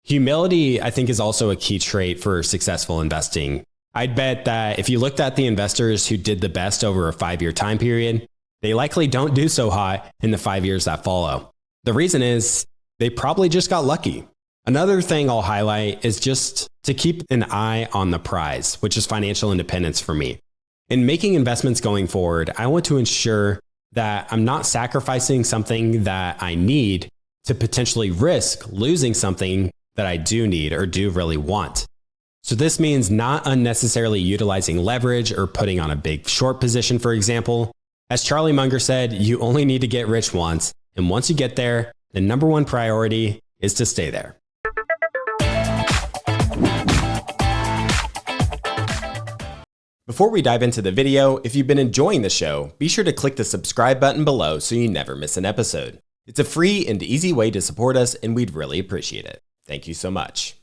Humility, I think, is also a key trait for successful investing. I'd bet that if you looked at the investors who did the best over a 5-year time period, they likely don't do so hot in the 5 years that follow. The reason is they probably just got lucky. Another thing I'll highlight is just to keep an eye on the prize, which is financial independence for me. In making investments going forward, I want to ensure that I'm not sacrificing something that I need to potentially risk losing something that I do need or do really want. So this means not unnecessarily utilizing leverage or putting on a big short position, for example. As Charlie Munger said, you only need to get rich once. And once you get there, the number one priority is to stay there. Before we dive into the video, if you've been enjoying the show, be sure to click the subscribe button below so you never miss an episode. It's a free and easy way to support us, and we'd really appreciate it. Thank you so much.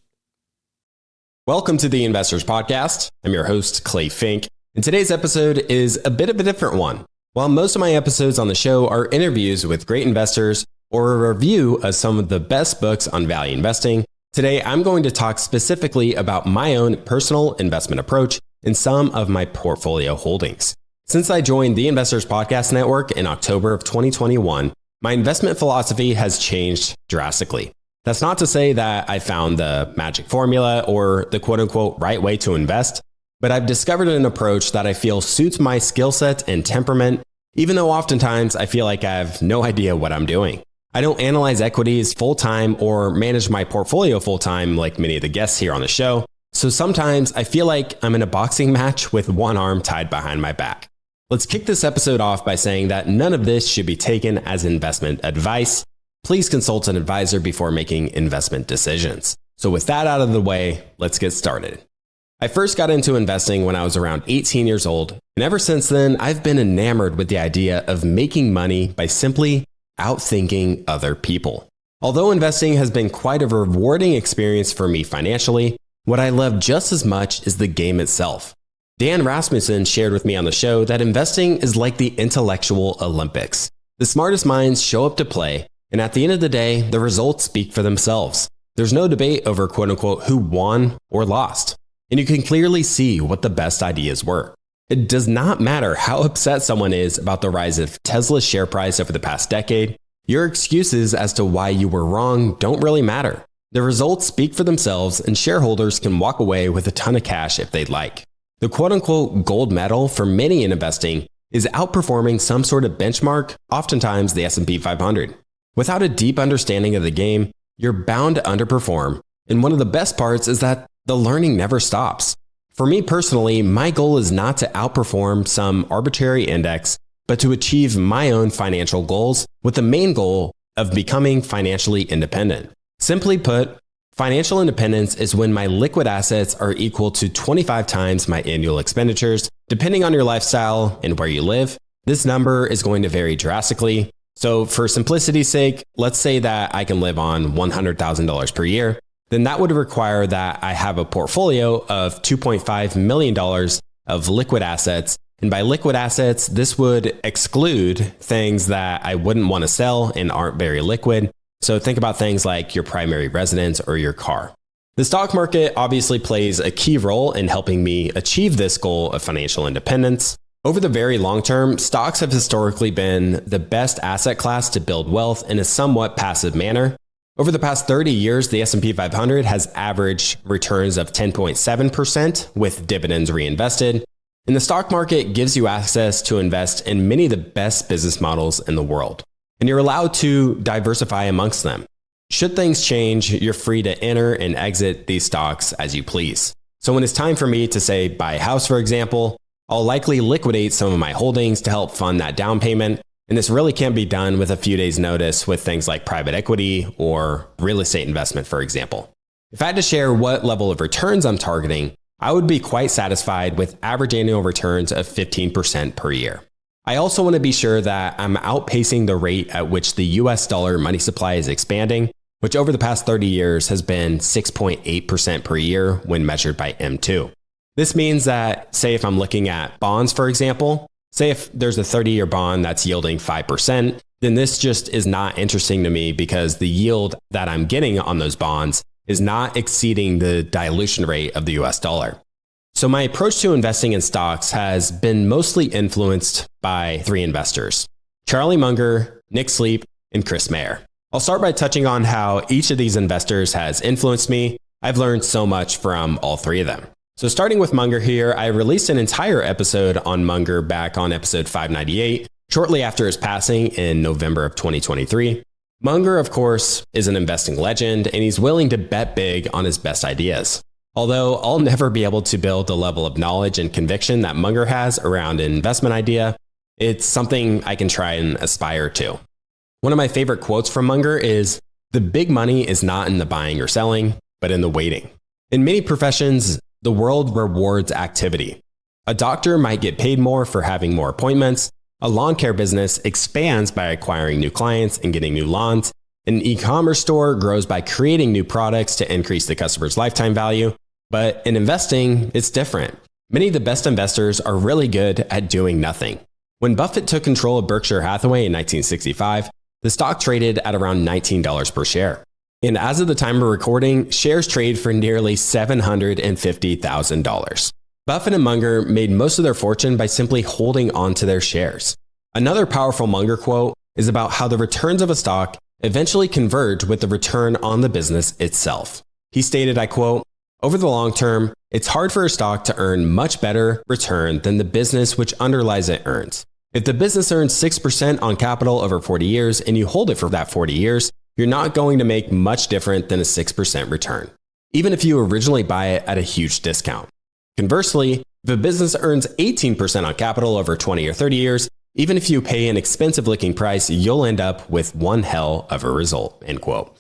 Welcome to the Investors Podcast. I'm your host, Clay Finck, and today's episode is a bit of a different one. While most of my episodes on the show are interviews with great investors or a review of some of the best books on value investing, today I'm going to talk specifically about my own personal investment approach in some of my portfolio holdings. Since I joined the Investors Podcast Network in October of 2021, my investment philosophy has changed drastically. That's not to say that I found the magic formula or the quote unquote right way to invest, but I've discovered an approach that I feel suits my skill set and temperament, even though oftentimes I feel like I have no idea what I'm doing. I don't analyze equities full-time or manage my portfolio full-time like many of the guests here on the show. So sometimes I feel like I'm in a boxing match with one arm tied behind my back. Let's kick this episode off by saying that none of this should be taken as investment advice. Please consult an advisor before making investment decisions. So with that out of the way, let's get started. I first got into investing when I was around 18 years old, and ever since then, I've been enamored with the idea of making money by simply outthinking other people. Although investing has been quite a rewarding experience for me financially, what I love just as much is the game itself. Dan Rasmussen shared with me on the show that investing is like the intellectual Olympics. The smartest minds show up to play, and at the end of the day, the results speak for themselves. There's no debate over quote unquote who won or lost, and you can clearly see what the best ideas were. It does not matter how upset someone is about the rise of Tesla's share price over the past decade. Your excuses as to why you were wrong don't really matter. The results speak for themselves, and shareholders can walk away with a ton of cash if they'd like. The quote-unquote gold medal for many in investing is outperforming some sort of benchmark, oftentimes the S&P 500. Without a deep understanding of the game, you're bound to underperform, and one of the best parts is that the learning never stops. For me personally, my goal is not to outperform some arbitrary index, but to achieve my own financial goals with the main goal of becoming financially independent. Simply put, financial independence is when my liquid assets are equal to 25 times my annual expenditures. Depending on your lifestyle and where you live, this number is going to vary drastically. So for simplicity's sake, let's say that I can live on $100,000 per year. Then that would require that I have a portfolio of $2.5 million of liquid assets. And by liquid assets, this would exclude things that I wouldn't want to sell and aren't very liquid. So think about things like your primary residence or your car. The stock market obviously plays a key role in helping me achieve this goal of financial independence. Over the very long term, stocks have historically been the best asset class to build wealth in a somewhat passive manner. Over the past 30 years, the S&P 500 has averaged returns of 10.7% with dividends reinvested. And the stock market gives you access to invest in many of the best business models in the world. And you're allowed to diversify amongst them. Should things change, you're free to enter and exit these stocks as you please. So when it's time for me to say buy a house, for example, I'll likely liquidate some of my holdings to help fund that down payment. And this really can't be done with a few days' notice with things like private equity or real estate investment, for example. If I had to share what level of returns I'm targeting, I would be quite satisfied with average annual returns of 15% per year. I also want to be sure that I'm outpacing the rate at which the US dollar money supply is expanding, which over the past 30 years has been 6.8% per year when measured by M2. This means that, say if I'm looking at bonds, for example, say if there's a 30-year bond that's yielding 5%, then this just is not interesting to me because the yield that I'm getting on those bonds is not exceeding the dilution rate of the US dollar. So my approach to investing in stocks has been mostly influenced by three investors: Charlie Munger, Nick Sleep, and Chris Mayer. I'll start by touching on how each of these investors has influenced me. I've learned so much from all three of them. So starting with Munger here, I released an entire episode on Munger back on episode 598, shortly after his passing in November of 2023. Munger, of course, is an investing legend, and he's willing to bet big on his best ideas. Although I'll never be able to build the level of knowledge and conviction that Munger has around an investment idea, it's something I can try and aspire to. One of my favorite quotes from Munger is, "The big money is not in the buying or selling, but in the waiting." In many professions, the world rewards activity. A doctor might get paid more for having more appointments. A lawn care business expands by acquiring new clients and getting new lawns. An e-commerce store grows by creating new products to increase the customer's lifetime value. But in investing, it's different. Many of the best investors are really good at doing nothing. When Buffett took control of Berkshire Hathaway in 1965, the stock traded at around $19 per share. And as of the time of recording, shares trade for nearly $750,000. Buffett and Munger made most of their fortune by simply holding on to their shares. Another powerful Munger quote is about how the returns of a stock eventually converge with the return on the business itself. He stated, I quote, "Over the long term, it's hard for a stock to earn much better return than the business which underlies it earns. If the business earns 6% on capital over 40 years and you hold it for that 40 years, you're not going to make much different than a 6% return, even if you originally buy it at a huge discount. Conversely, if a business earns 18% on capital over 20 or 30 years, even if you pay an expensive looking price, you'll end up with one hell of a result." End quote.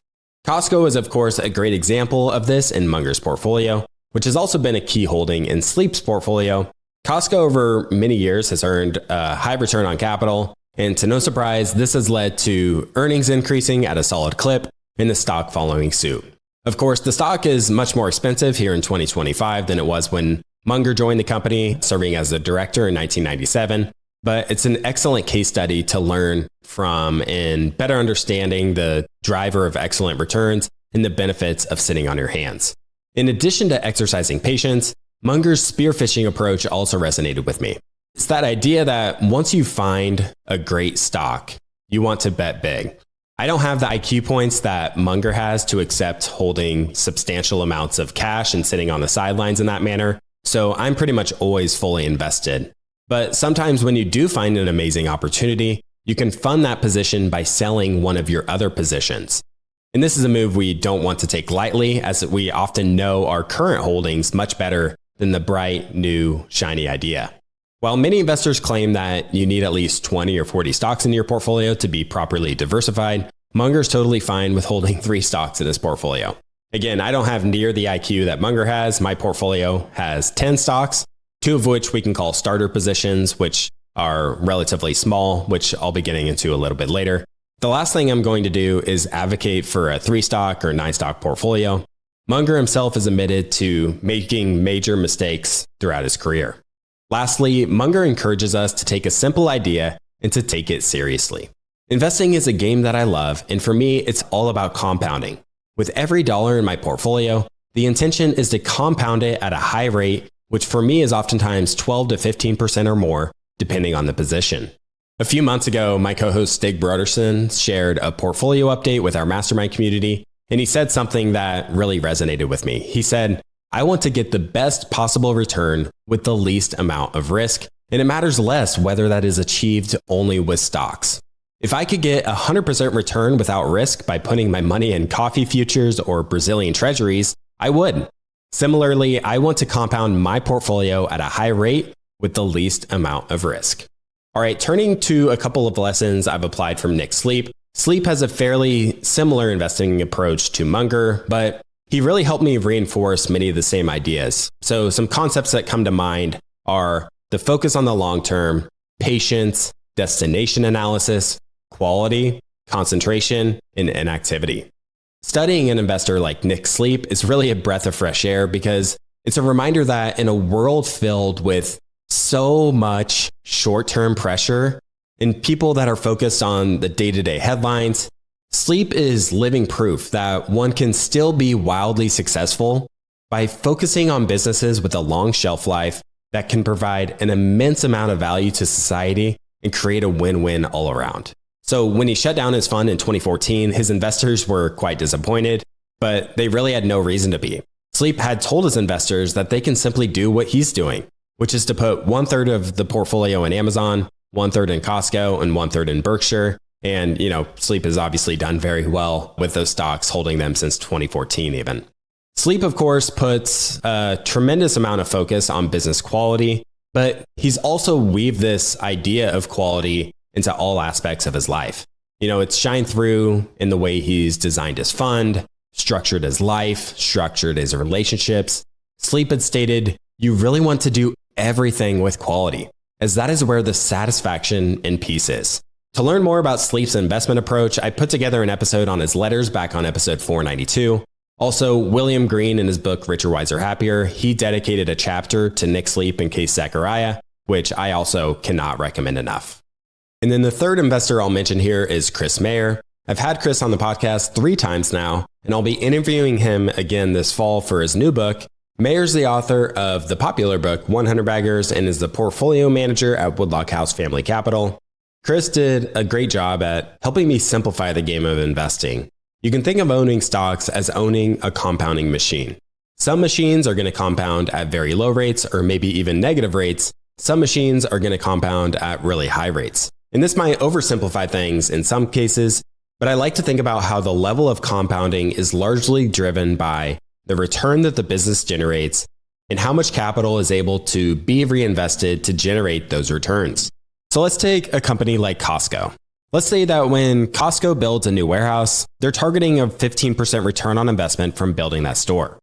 Costco is, of course, a great example of this in Munger's portfolio, which has also been a key holding in Sleep's portfolio. Costco over many years has earned a high return on capital, and to no surprise, this has led to earnings increasing at a solid clip and the stock following suit. Of course, the stock is much more expensive here in 2025 than it was when Munger joined the company, serving as a director in 1997. But it's an excellent case study to learn from in better understanding the driver of excellent returns and the benefits of sitting on your hands. In addition to exercising patience, Munger's spearfishing approach also resonated with me. It's that idea that once you find a great stock, you want to bet big. I don't have the IQ points that Munger has to accept holding substantial amounts of cash and sitting on the sidelines in that manner, so I'm pretty much always fully invested. But sometimes when you do find an amazing opportunity, you can fund that position by selling one of your other positions. And this is a move we don't want to take lightly, as we often know our current holdings much better than the bright, new, shiny idea. While many investors claim that you need at least 20 or 40 stocks in your portfolio to be properly diversified, Munger's totally fine with holding 3 stocks in his portfolio. Again, I don't have near the IQ that Munger has. My portfolio has 10 stocks, 2 of which we can call starter positions, which are relatively small, which I'll be getting into a little bit later. The last thing I'm going to do is advocate for a 3-stock or 9-stock portfolio. Munger himself is admitted to making major mistakes throughout his career. Lastly, Munger encourages us to take a simple idea and to take it seriously. Investing is a game that I love, and for me, it's all about compounding. With every dollar in my portfolio, the intention is to compound it at a high rate, which for me is oftentimes 12 to 15% or more, depending on the position. A few months ago, my co-host Stig Broderson shared a portfolio update with our mastermind community, and he said something that really resonated with me. He said, "I want to get the best possible return with the least amount of risk, and it matters less whether that is achieved only with stocks. If I could get 100% return without risk by putting my money in coffee futures or Brazilian treasuries, I would. Similarly, I want to compound my portfolio at a high rate with the least amount of risk." All right, turning to a couple of lessons I've applied from Nick Sleep. Sleep has a fairly similar investing approach to Munger, but he really helped me reinforce many of the same ideas. So some concepts that come to mind are the focus on the long term, patience, destination analysis, quality, concentration, and inactivity. Studying an investor like Nick Sleep is really a breath of fresh air because it's a reminder that in a world filled with so much short-term pressure and people that are focused on the day-to-day headlines, Sleep is living proof that one can still be wildly successful by focusing on businesses with a long shelf life that can provide an immense amount of value to society and create a win-win all around. So when he shut down his fund in 2014, his investors were quite disappointed, but they really had no reason to be. Sleep had told his investors that they can simply do what he's doing, which is to put 1/3 of the portfolio in Amazon, 1/3 in Costco, and 1/3 in Berkshire. And, Sleep has obviously done very well with those stocks, holding them since 2014 even. Sleep, of course, puts a tremendous amount of focus on business quality, but he's also weaved this idea of quality into all aspects of his life. It's shined through in the way he's designed his fund, structured his life, structured his relationships. Sleep had stated, you really want to do everything with quality, as that is where the satisfaction and peace is. To learn more about Sleep's investment approach, I put together an episode on his letters back on episode 492. Also, William Green in his book, Richer, Wiser, Happier, he dedicated a chapter to Nick Sleep and Case Zachariah, which I also cannot recommend enough. And then the third investor I'll mention here is Chris Mayer. I've had Chris on the podcast 3 times now, and I'll be interviewing him again this fall for his new book. Mayer's the author of the popular book, 100 Baggers, and is the portfolio manager at Woodlock House Family Capital. Chris did a great job at helping me simplify the game of investing. You can think of owning stocks as owning a compounding machine. Some machines are going to compound at very low rates or maybe even negative rates. Some machines are going to compound at really high rates. And this might oversimplify things in some cases, but I like to think about how the level of compounding is largely driven by the return that the business generates and how much capital is able to be reinvested to generate those returns. So let's take a company like Costco. Let's say that when Costco builds a new warehouse, they're targeting a 15% return on investment from building that store.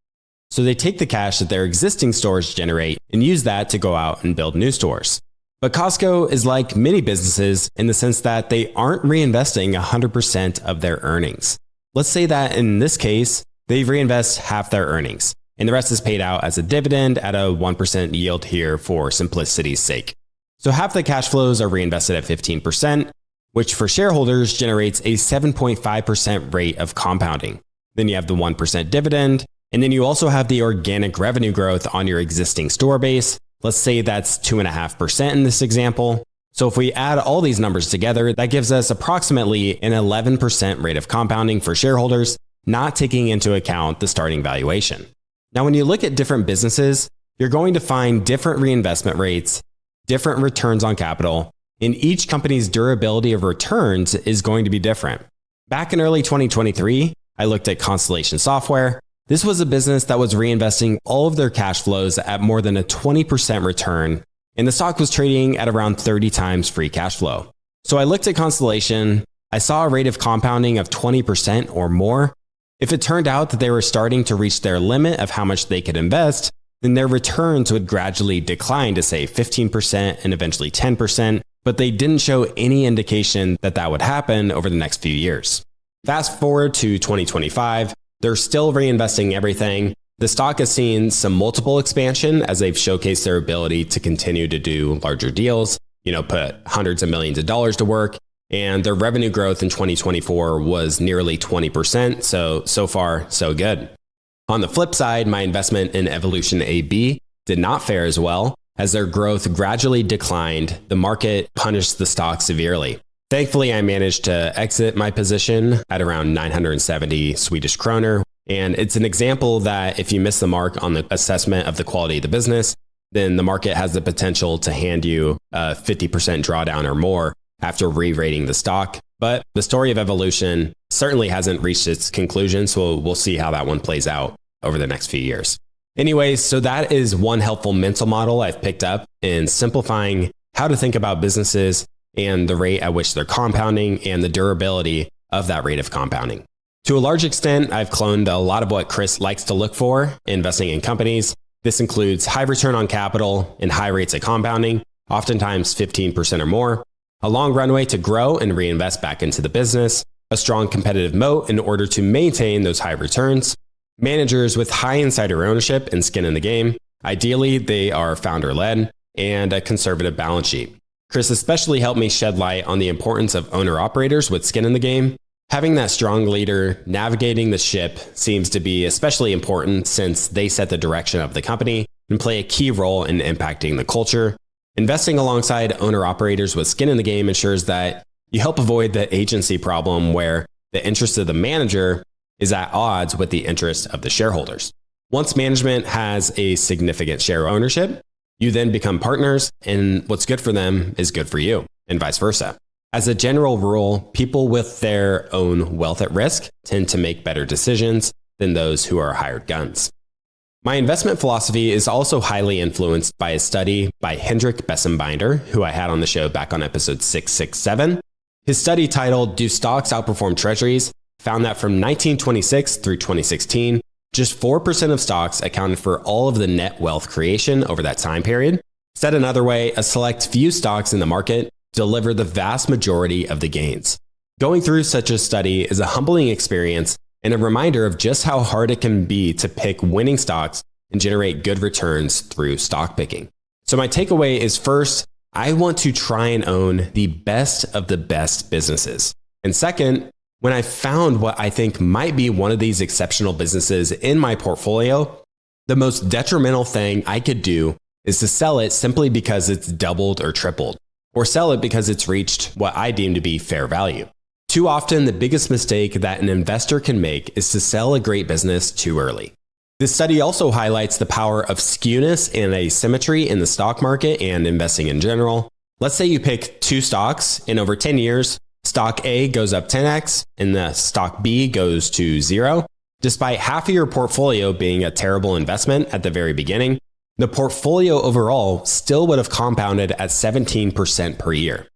So they take the cash that their existing stores generate and use that to go out and build new stores. But Costco is like many businesses in the sense that they aren't reinvesting 100% of their earnings. Let's say that in this case, they reinvest half their earnings, and the rest is paid out as a dividend at a 1% yield here for simplicity's sake. So half the cash flows are reinvested at 15%, which for shareholders generates a 7.5% rate of compounding. Then you have the 1% dividend, and then you also have the organic revenue growth on your existing store base. Let's say that's 2.5% in this example. So if we add all these numbers together, that gives us approximately an 11% rate of compounding for shareholders, not taking into account the starting valuation. Now, when you look at different businesses, you're going to find different reinvestment rates, different returns on capital, and each company's durability of returns is going to be different. Back in early 2023, I looked at Constellation Software. This was a business that was reinvesting all of their cash flows at more than a 20% return, and the stock was trading at around 30 times free cash flow. So I looked at Constellation, I saw a rate of compounding of 20% or more. If it turned out that they were starting to reach their limit of how much they could invest, then their returns would gradually decline to say 15% and eventually 10%, but they didn't show any indication that that would happen over the next few years. Fast forward to 2025, they're still reinvesting everything. The stock has seen some multiple expansion as they've showcased their ability to continue to do larger deals, put hundreds of millions of dollars to work. And their revenue growth in 2024 was nearly 20%. So far, so good. On the flip side, my investment in Evolution AB did not fare as well. As their growth gradually declined, the market punished the stock severely. Thankfully, I managed to exit my position at around 970 Swedish kroner. And it's an example that if you miss the mark on the assessment of the quality of the business, then the market has the potential to hand you a 50% drawdown or more after re-rating the stock. But the story of Evolution certainly hasn't reached its conclusion, so we'll see how that one plays out over the next few years. Anyways, so that is one helpful mental model I've picked up in simplifying how to think about businesses and the rate at which they're compounding and the durability of that rate of compounding. To a large extent, I've cloned a lot of what Chris likes to look for investing in companies. This includes high return on capital and high rates of compounding, oftentimes 15% or more, a long runway to grow and reinvest back into the business, a strong competitive moat in order to maintain those high returns, managers with high insider ownership and skin in the game. Ideally, they are founder-led, and a conservative balance sheet. Chris especially helped me shed light on the importance of owner-operators with skin in the game, Having that strong leader navigating the ship seems to be especially important since they set the direction of the company and play a key role in impacting the culture. Investing alongside owner-operators with skin in the game ensures that you help avoid the agency problem where the interest of the manager is at odds with the interest of the shareholders. Once management has a significant share ownership, you then become partners, and what's good for them is good for you, and vice versa. As a general rule, people with their own wealth at risk tend to make better decisions than those who are hired guns. My investment philosophy is also highly influenced by a study by Hendrik Bessembinder, who I had on the show back on episode 667. His study titled "Do Stocks Outperform Treasuries?" found that from 1926 through 2016, just 4% of stocks accounted for all of the net wealth creation over that time period. Said another way, a select few stocks in the market deliver the vast majority of the gains. Going through such a study is a humbling experience and a reminder of just how hard it can be to pick winning stocks and generate good returns through stock picking. So my takeaway is, first, I want to try and own the best of the best businesses. And second, when I found what I think might be one of these exceptional businesses in my portfolio, the most detrimental thing I could do is to sell it simply because it's doubled or tripled, or sell it because it's reached what I deem to be fair value. Too often, the biggest mistake that an investor can make is to sell a great business too early. This study also highlights the power of skewness and asymmetry in the stock market and investing in general. Let's say you pick two stocks, and over 10 years, stock A goes up 10x and the stock B goes to 0. Despite half of your portfolio being a terrible investment at the very beginning, the portfolio overall still would have compounded at 17% per year.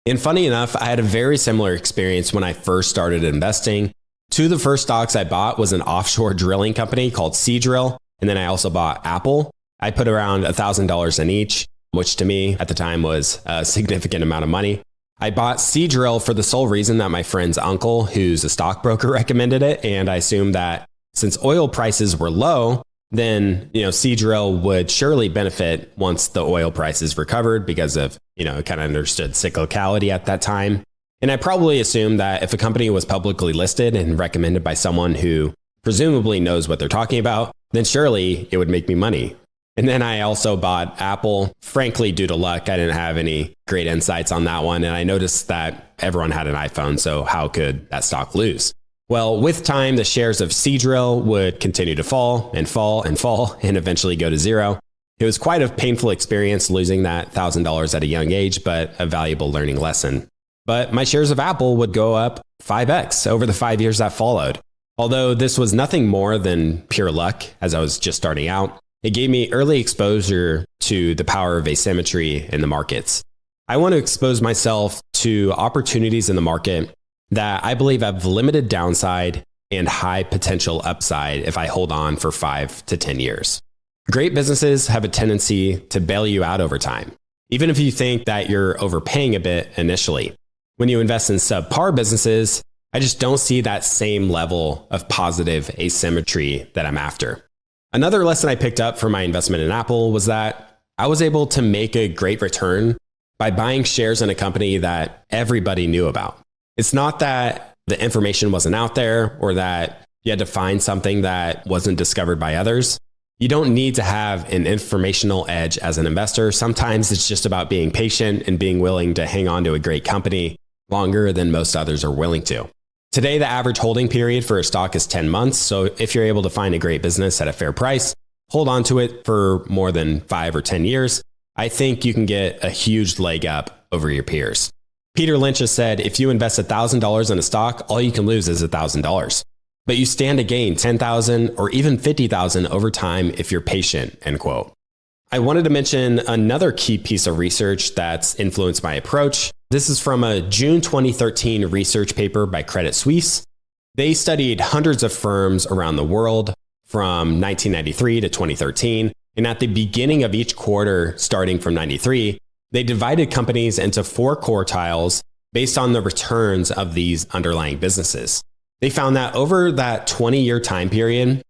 And funny enough, I had a very similar experience when I first started investing. Two of the first stocks I bought was an offshore drilling company called Seadrill, and then I also bought Apple. I put around $1,000 in each, which to me at the time was a significant amount of money. I bought Seadrill for the sole reason that my friend's uncle, who's a stockbroker, recommended it, and I assumed that since oil prices were low, then Seadrill would surely benefit once the oil prices recovered because of it kind of understood cyclicality at that time. And I probably assumed that if a company was publicly listed and recommended by someone who presumably knows what they're talking about, then surely it would make me money. And then I also bought Apple, frankly, due to luck. I didn't have any great insights on that one. And I noticed that everyone had an iPhone, so how could that stock lose? Well, with time, the shares of Seadrill would continue to fall and fall and fall and eventually go to zero. It was quite a painful experience losing that $1,000 at a young age, but a valuable learning lesson. But my shares of Apple would go up 5x over the 5 years that followed. Although this was nothing more than pure luck as I was just starting out, it gave me early exposure to the power of asymmetry in the markets. I want to expose myself to opportunities in the market that I believe have limited downside and high potential upside if I hold on for 5 to 10 years. Great businesses have a tendency to bail you out over time, even if you think that you're overpaying a bit initially. When you invest in subpar businesses, I just don't see that same level of positive asymmetry that I'm after. Another lesson I picked up from my investment in Apple was that I was able to make a great return by buying shares in a company that everybody knew about. It's not that the information wasn't out there or that you had to find something that wasn't discovered by others. You don't need to have an informational edge as an investor. Sometimes it's just about being patient and being willing to hang on to a great company longer than most others are willing to. Today, the average holding period for a stock is 10 months. So if you're able to find a great business at a fair price, hold on to it for more than 5 or 10 years, I think you can get a huge leg up over your peers. Peter Lynch has said, if you invest $1,000 in a stock, all you can lose is $1,000. But you stand to gain $10,000 or even $50,000 over time if you're patient, end quote. I wanted to mention another key piece of research that's influenced my approach. This is from a June 2013 research paper by Credit Suisse. They studied hundreds of firms around the world from 1993 to 2013. And at the beginning of each quarter, starting from 93, they divided companies into 4 quartiles based on the returns of these underlying businesses. They found that over that 20-year time period,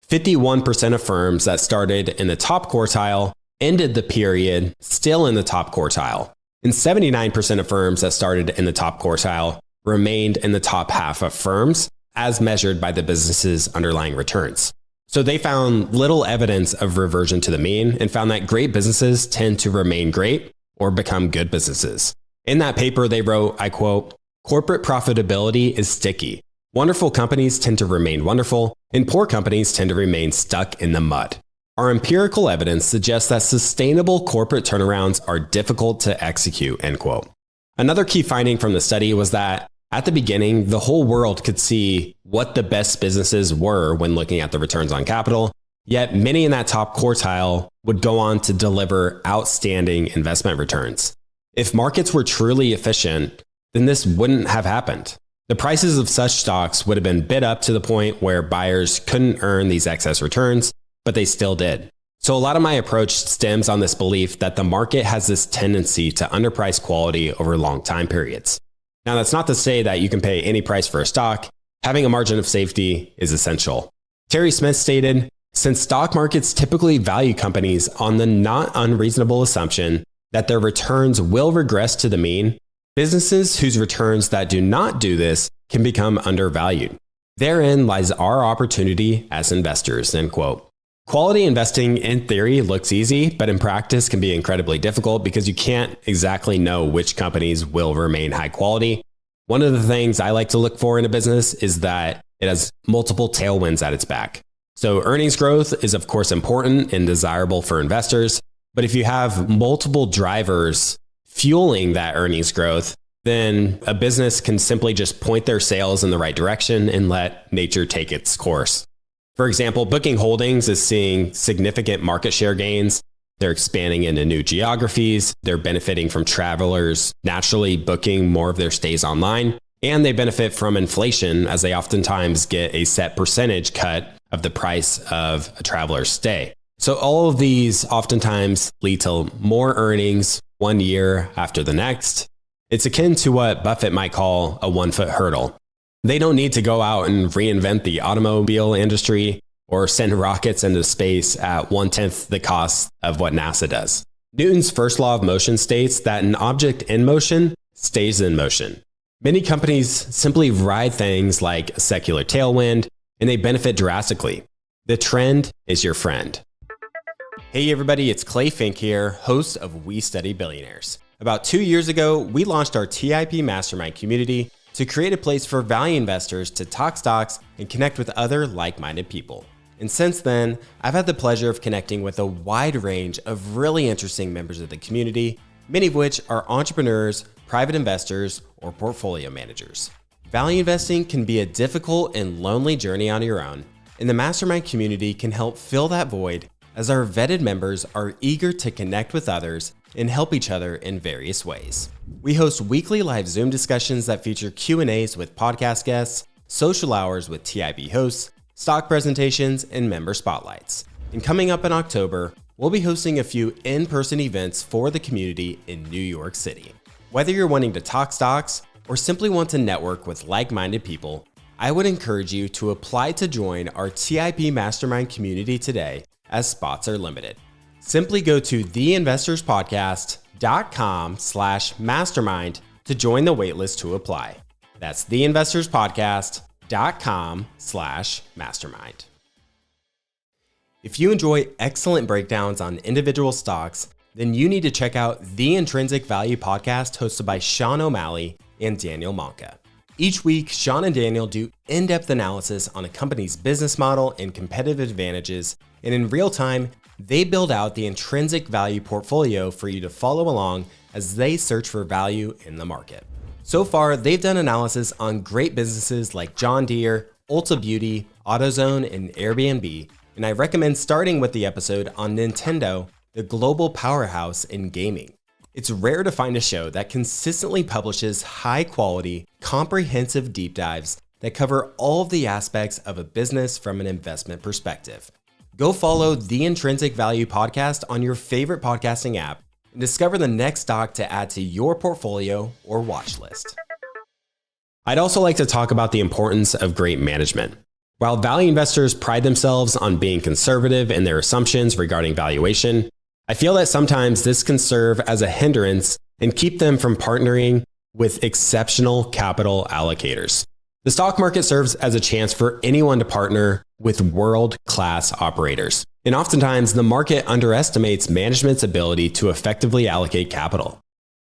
51% of firms that started in the top quartile ended the period still in the top quartile. And 79% of firms that started in the top quartile remained in the top half of firms as measured by the business's underlying returns. So they found little evidence of reversion to the mean and found that great businesses tend to remain great or become good businesses. In that paper, they wrote, I quote, "Corporate profitability is sticky. Wonderful companies tend to remain wonderful, and poor companies tend to remain stuck in the mud. Our empirical evidence suggests that sustainable corporate turnarounds are difficult to execute," end quote. Another key finding from the study was that at the beginning, the whole world could see what the best businesses were when looking at the returns on capital, yet many in that top quartile would go on to deliver outstanding investment returns. If markets were truly efficient, then this wouldn't have happened. The prices of such stocks would have been bid up to the point where buyers couldn't earn these excess returns, but they still did. So a lot of my approach stems on this belief that the market has this tendency to underprice quality over long time periods. Now, that's not to say that you can pay any price for a stock. Having a margin of safety is essential. Terry Smith stated, "Since stock markets typically value companies on the not unreasonable assumption that their returns will regress to the mean, businesses whose returns that do not do this can become undervalued. Therein lies our opportunity as investors," end quote. Quality investing in theory looks easy, but in practice can be incredibly difficult because you can't exactly know which companies will remain high quality. One of the things I like to look for in a business is that it has multiple tailwinds at its back. So earnings growth is of course important and desirable for investors, but if you have multiple drivers fueling that earnings growth, then a business can simply just point their sales in the right direction and let nature take its course. For example, Booking Holdings is seeing significant market share gains. They're expanding into new geographies. They're benefiting from travelers naturally booking more of their stays online. And they benefit from inflation as they oftentimes get a set percentage cut of the price of a traveler's stay. So all of these oftentimes lead to more earnings one year after the next. It's akin to what Buffett might call a 1-foot hurdle. They don't need to go out and reinvent the automobile industry or send rockets into space at 1/10 the cost of what NASA does. Newton's first law of motion states that an object in motion stays in motion. Many companies simply ride things like a secular tailwind, and they benefit drastically. The trend is your friend. Hey everybody, it's Clay Finck here, host of We Study Billionaires. About 2 years ago, we launched our TIP Mastermind community to create a place for value investors to talk stocks and connect with other like-minded people. And since then, I've had the pleasure of connecting with a wide range of really interesting members of the community, many of which are entrepreneurs, private investors, or portfolio managers. Value investing can be a difficult and lonely journey on your own, and the Mastermind community can help fill that void as our vetted members are eager to connect with others and help each other in various ways. We host weekly live Zoom discussions that feature Q&As with podcast guests, social hours with TIP hosts, stock presentations, and member spotlights. And coming up in October, we'll be hosting a few in-person events for the community in New York City. Whether you're wanting to talk stocks or simply want to network with like-minded people, I would encourage you to apply to join our TIP Mastermind community today, as spots are limited. Simply go to theinvestorspodcast.com/mastermind to join the waitlist to apply. That's theinvestorspodcast.com/mastermind. If you enjoy excellent breakdowns on individual stocks, then you need to check out the Intrinsic Value podcast hosted by Sean O'Malley and Daniel Monka. Each week, Sean and Daniel do in-depth analysis on a company's business model and competitive advantages, and in real time, they build out the intrinsic value portfolio for you to follow along as they search for value in the market. So far, they've done analysis on great businesses like John Deere, Ulta Beauty, AutoZone, and Airbnb, and I recommend starting with the episode on Nintendo, the global powerhouse in gaming. It's rare to find a show that consistently publishes high-quality, comprehensive deep dives that cover all of the aspects of a business from an investment perspective. Go follow the Intrinsic Value podcast on your favorite podcasting app and discover the next stock to add to your portfolio or watch list. I'd also like to talk about the importance of great management. While value investors pride themselves on being conservative in their assumptions regarding valuation, I feel that sometimes this can serve as a hindrance and keep them from partnering with exceptional capital allocators. The stock market serves as a chance for anyone to partner with world-class operators. And oftentimes, the market underestimates management's ability to effectively allocate capital.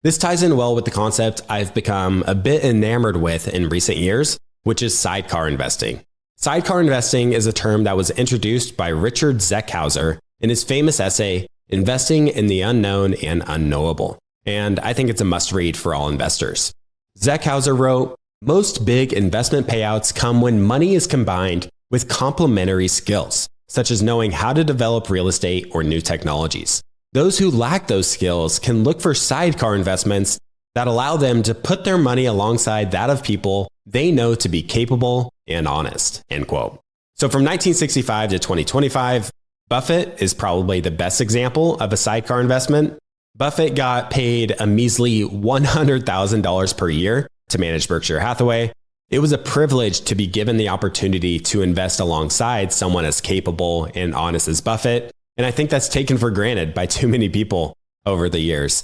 This ties in well with the concept I've become a bit enamored with in recent years, which is sidecar investing. Sidecar investing is a term that was introduced by Richard Zeckhauser in his famous essay, Investing in the Unknown and Unknowable. And I think it's a must-read for all investors. Zeckhauser wrote, "Most big investment payouts come when money is combined with complementary skills, such as knowing how to develop real estate or new technologies. Those who lack those skills can look for sidecar investments that allow them to put their money alongside that of people they know to be capable and honest." End quote. So from 1965 to 2025, Buffett is probably the best example of a sidecar investment. Buffett got paid a measly $100,000 per year to manage Berkshire Hathaway. It was a privilege to be given the opportunity to invest alongside someone as capable and honest as Buffett, and I think that's taken for granted by too many people over the years.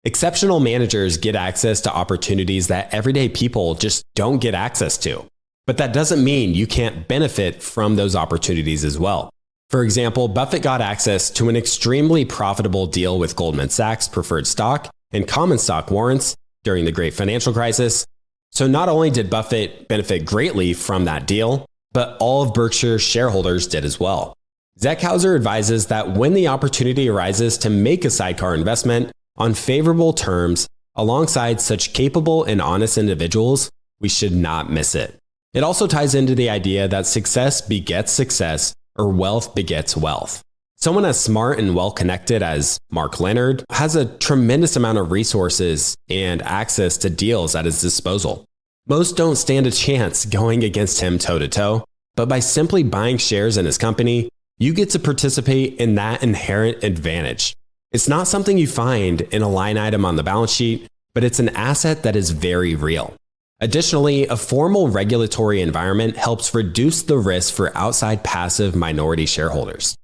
Exceptional managers get access to opportunities that everyday people just don't get access to. But that doesn't mean you can't benefit from those opportunities as well. For example, Buffett got access to an extremely profitable deal with Goldman Sachs preferred stock and common stock warrants during the Great Financial Crisis. So not only did Buffett benefit greatly from that deal, but all of Berkshire's shareholders did as well. Zeckhauser advises that when the opportunity arises to make a sidecar investment on favorable terms alongside such capable and honest individuals, we should not miss it. It also ties into the idea that success begets success, or wealth begets wealth. Someone as smart and well-connected as Mark Leonard has a tremendous amount of resources and access to deals at his disposal. Most don't stand a chance going against him toe-to-toe, but by simply buying shares in his company, you get to participate in that inherent advantage. It's not something you find in a line item on the balance sheet, but it's an asset that is very real. Additionally, a formal regulatory environment helps reduce the risk for outside passive minority shareholders.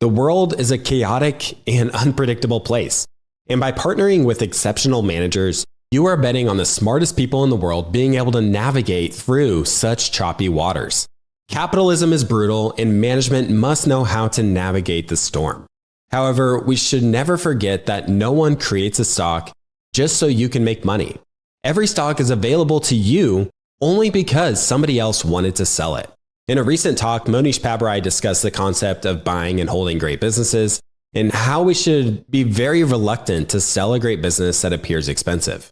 The world is a chaotic and unpredictable place, and by partnering with exceptional managers, you are betting on the smartest people in the world being able to navigate through such choppy waters. Capitalism is brutal, and management must know how to navigate the storm. However, we should never forget that no one creates a stock just so you can make money. Every stock is available to you only because somebody else wanted to sell it. In a recent talk, Monish Pabrai discussed the concept of buying and holding great businesses and how we should be very reluctant to sell a great business that appears expensive.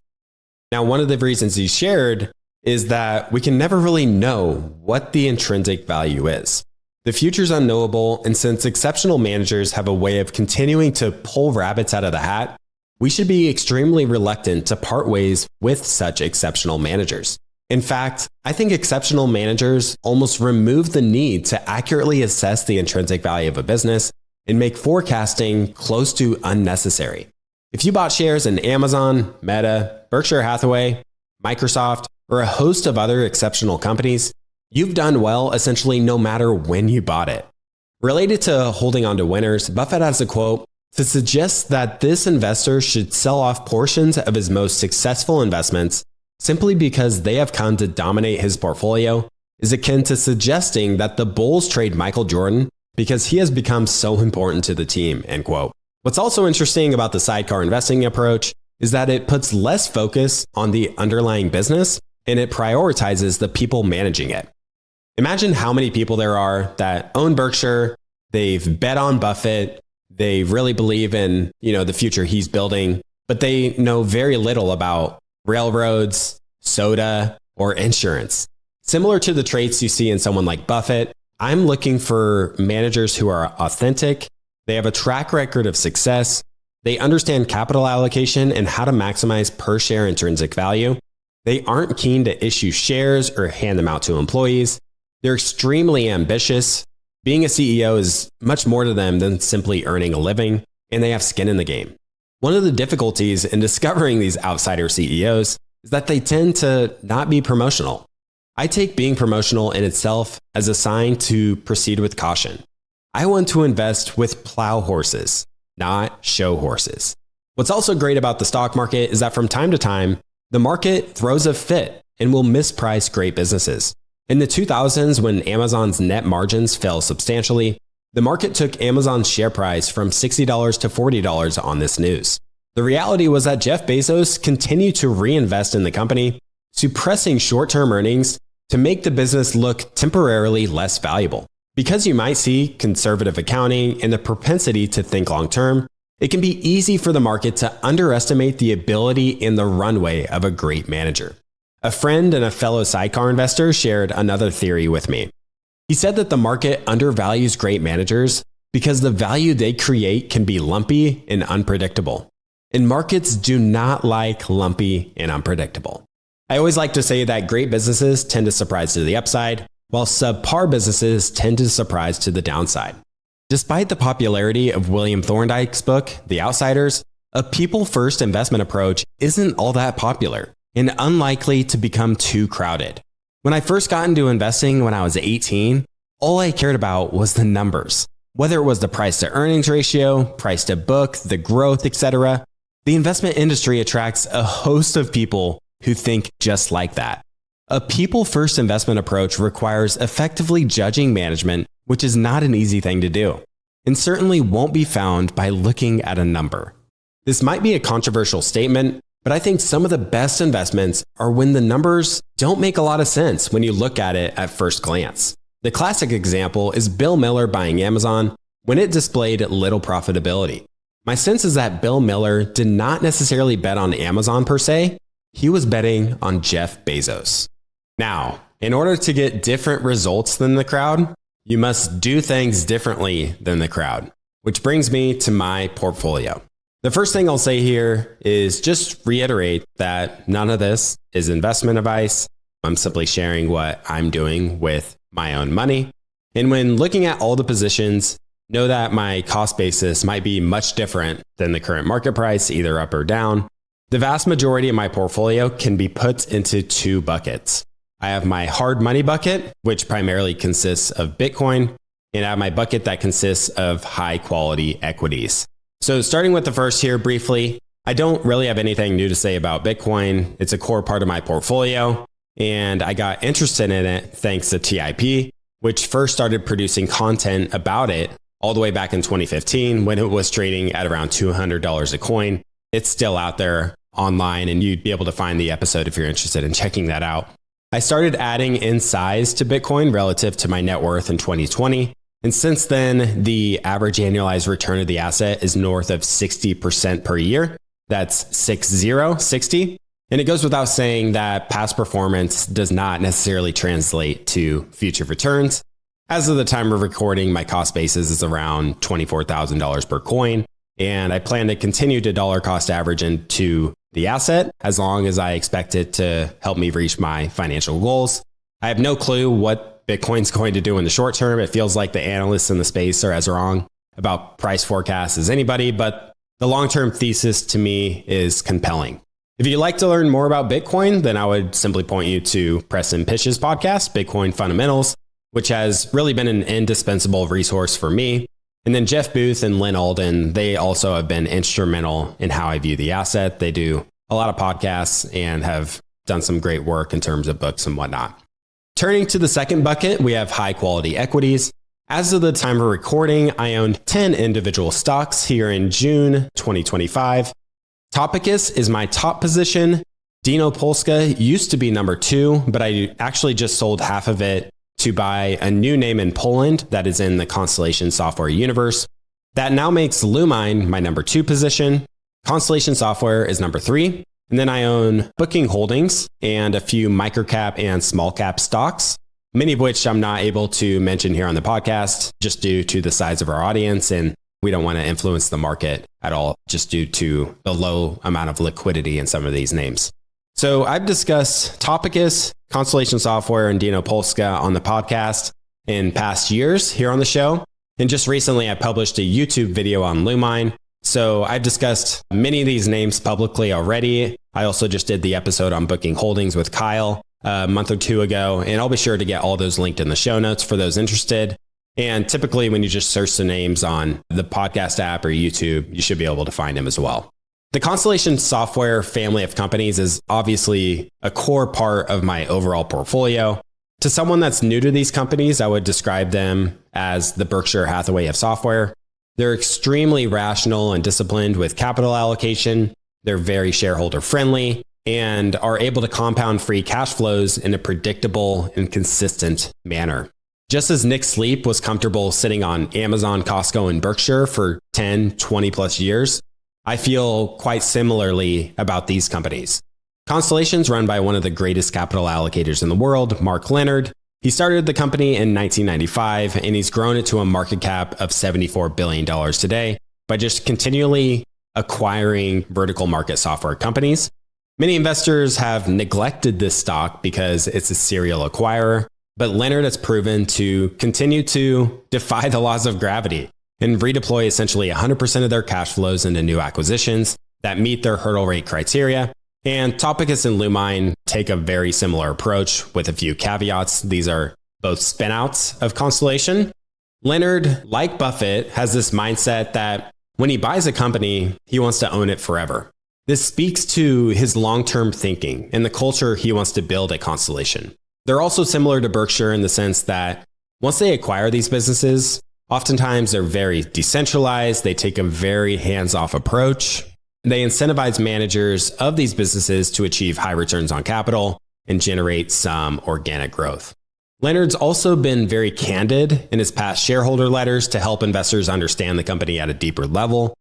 Now, one of the reasons he shared is that we can never really know what the intrinsic value is. The future is unknowable, and since exceptional managers have a way of continuing to pull rabbits out of the hat, we should be extremely reluctant to part ways with such exceptional managers. In fact, I think exceptional managers almost remove the need to accurately assess the intrinsic value of a business and make forecasting close to unnecessary. If you bought shares in Amazon, Meta, Berkshire Hathaway, Microsoft, or a host of other exceptional companies, you've done well essentially no matter when you bought it. Related to holding on to winners, Buffett has a quote to suggest that this investor should sell off portions of his most successful investments simply because they have come to dominate his portfolio is akin to suggesting that the Bulls trade Michael Jordan because he has become so important to the team, end quote. What's also interesting about the sidecar investing approach is that it puts less focus on the underlying business and it prioritizes the people managing it. Imagine how many people there are that own Berkshire, they've bet on Buffett, they really believe in, the future he's building, but they know very little about railroads, soda, or insurance. Similar to the traits you see in someone like Buffett, I'm looking for managers who are authentic, they have a track record of success, they understand capital allocation and how to maximize per share intrinsic value. They aren't keen to issue shares or hand them out to employees. They're extremely ambitious. Being a CEO is much more to them than simply earning a living, and they have skin in the game. One of the difficulties in discovering these outsider CEOs is that they tend to not be promotional. I take being promotional in itself as a sign to proceed with caution. I want to invest with plow horses, not show horses. What's also great about the stock market is that from time to time, The market throws a fit and will misprice great businesses. In the 2000s, when Amazon's net margins fell substantially, the market took Amazon's share price from $60 to $40 on this news. The reality was that Jeff Bezos continued to reinvest in the company, suppressing short-term earnings to make the business look temporarily less valuable. Because you might see conservative accounting and the propensity to think long-term, it can be easy for the market to underestimate the ability and the runway of a great manager. A friend and a fellow sidecar investor shared another theory with me. He said that the market undervalues great managers because the value they create can be lumpy and unpredictable. And markets do not like lumpy and unpredictable. I always like to say that great businesses tend to surprise to the upside, while subpar businesses tend to surprise to the downside. Despite the popularity of William Thorndike's book, The Outsiders, a people-first investment approach isn't all that popular and unlikely to become too crowded. When I first got into investing when I was 18, all I cared about was the numbers. Whether it was the price to earnings ratio, price to book, the growth, etc. The investment industry attracts a host of people who think just like that. A people-first investment approach requires effectively judging management, which is not an easy thing to do, and certainly won't be found by looking at a number. This might be a controversial statement, but I think some of the best investments are when the numbers don't make a lot of sense when you look at it at first glance. The classic example is Bill Miller buying Amazon when it displayed little profitability. My sense is that Bill Miller did not necessarily bet on Amazon per se, he was betting on Jeff Bezos. Now, in order to get different results than the crowd, you must do things differently than the crowd, which brings me to my portfolio. The first thing I'll say here is just reiterate that none of this is investment advice. I'm simply sharing what I'm doing with my own money. And when looking at all the positions, know that my cost basis might be much different than the current market price, either up or down. The vast majority of my portfolio can be put into two buckets. I have my hard money bucket, which primarily consists of Bitcoin, and I have my bucket that consists of high quality equities. So starting with the first here briefly, I don't really have anything new to say about Bitcoin. It's a core part of my portfolio, and I got interested in it thanks to TIP, which first started producing content about it all the way back in 2015 when it was trading at around $200 a coin. It's still out there online, and you'd be able to find the episode if you're interested in checking that out. I started adding in size to Bitcoin relative to my net worth in 2020. And since then, the average annualized return of the asset is north of 60% per year. That's 60. And it goes without saying that past performance does not necessarily translate to future returns. As of the time of recording, my cost basis is around $24,000 per coin. And I plan to continue to dollar cost average into the asset as long as I expect it to help me reach my financial goals. I have no clue what Bitcoin's going to do in the short term. It feels like the analysts in the space are as wrong about price forecasts as anybody, but the long-term thesis to me is compelling. If you'd like to learn more about Bitcoin, then I would simply point you to Preston Pish's podcast, Bitcoin Fundamentals, which has really been an indispensable resource for me. And then Jeff Booth and Lynn Alden, they also have been instrumental in how I view the asset. They do a lot of podcasts and have done some great work in terms of books and whatnot. Turning to the second bucket, we have high quality equities. As of the time of recording, I owned 10 individual stocks here in June 2025. Topicus is my top position. Dino Polska used to be number 2, but I actually just sold half of it to buy a new name in Poland that is in the Constellation Software universe. That now makes Lumine my number 2 position. Constellation Software is number 3. And then I own Booking Holdings and a few microcap and small cap stocks, many of which I'm not able to mention here on the podcast just due to the size of our audience. And we don't want to influence the market at all just due to the low amount of liquidity in some of these names. So I've discussed Topicus, Constellation Software, and Dino Polska on the podcast in past years here on the show. And just recently, I published a YouTube video on Lumine. So I've discussed many of these names publicly already. I also just did the episode on Booking Holdings with Kyle a month or two ago, and I'll be sure to get all those linked in the show notes for those interested. And typically when you just search the names on the podcast app or YouTube, you should be able to find them as well. The Constellation software family of companies is obviously a core part of my overall portfolio. To someone that's new to these companies, I would describe them as the Berkshire Hathaway of software. They're extremely rational and disciplined with capital allocation. They're very shareholder friendly and are able to compound free cash flows in a predictable and consistent manner. Just as Nick Sleep was comfortable sitting on Amazon, Costco, and Berkshire for 10, 20 plus years, I feel quite similarly about these companies. Constellation's run by one of the greatest capital allocators in the world, Mark Leonard. He started the company in 1995, and he's grown it to a market cap of $74 billion today by just continually acquiring vertical market software companies. Many investors have neglected this stock because it's a serial acquirer, but Leonard has proven to continue to defy the laws of gravity and redeploy essentially 100% of their cash flows into new acquisitions that meet their hurdle rate criteria. And Topicus and Lumine take a very similar approach with a few caveats. These are both spinouts of Constellation. Leonard, like Buffett, has this mindset that when he buys a company, he wants to own it forever. This speaks to his long-term thinking and the culture he wants to build at Constellation. They're also similar to Berkshire in the sense that once they acquire these businesses, oftentimes they're very decentralized. They take a very hands-off approach. They incentivize managers of these businesses to achieve high returns on capital and generate some organic growth. Leonard's also been very candid in his past shareholder letters to help investors understand the company at a deeper level.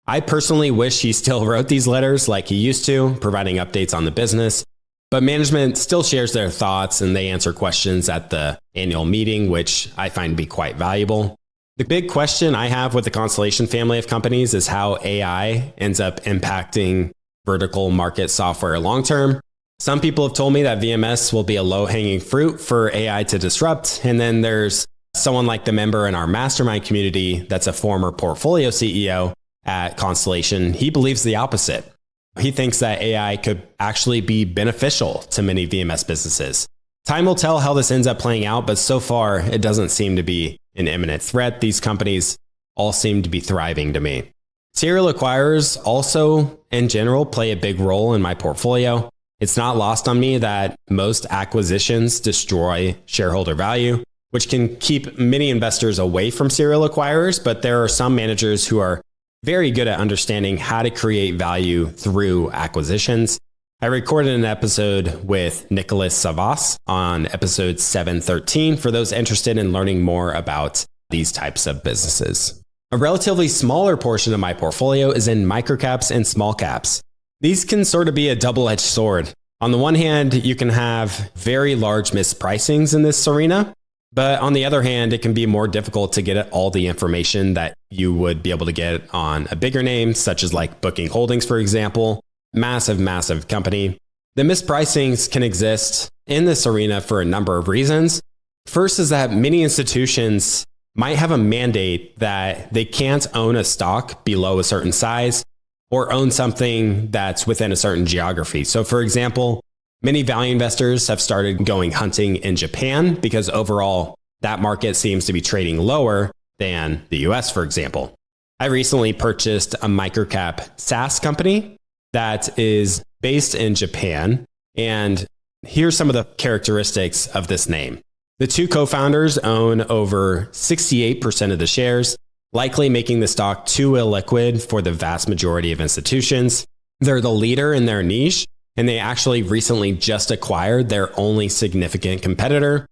I personally wish he still wrote these letters like he used to, providing updates on the business, but management still shares their thoughts and they answer questions at the annual meeting, which I find to be quite valuable. The big question I have with the Constellation family of companies is how AI ends up impacting vertical market software long-term. Some people have told me that VMS will be a low-hanging fruit for AI to disrupt. And then there's someone like the member in our mastermind community that's a former portfolio CEO at Constellation. He believes the opposite. He thinks that AI could actually be beneficial to many VMS businesses. Time will tell how this ends up playing out, but so far it doesn't seem to be an imminent threat. These companies all seem to be thriving to me. Serial acquirers also, in general, play a big role in my portfolio. It's not lost on me that most acquisitions destroy shareholder value, which can keep many investors away from serial acquirers, but there are some managers who are very good at understanding how to create value through acquisitions. I recorded an episode with Nicholas Savas on episode 713 for those interested in learning more about these types of businesses. A relatively smaller portion of my portfolio is in microcaps and small caps. These can sort of be a double-edged sword. On the one hand, you can have very large mispricings in this arena, but on the other hand, it can be more difficult to get all the information that you would be able to get on a bigger name, such as like Booking Holdings, for example. Massive company. The mispricings can exist in this arena for a number of reasons. First is that many institutions might have a mandate that they can't own a stock below a certain size or own something that's within a certain geography. So for example, many value investors have started going hunting in Japan because overall that market seems to be trading lower than the US, for example. I recently purchased a microcap SaaS company that is based in Japan. And here's some of the characteristics of this name. The two co-founders own over 68% of the shares, likely making the stock too illiquid for the vast majority of institutions. They're the leader in their niche, and they actually recently just acquired their only significant competitor.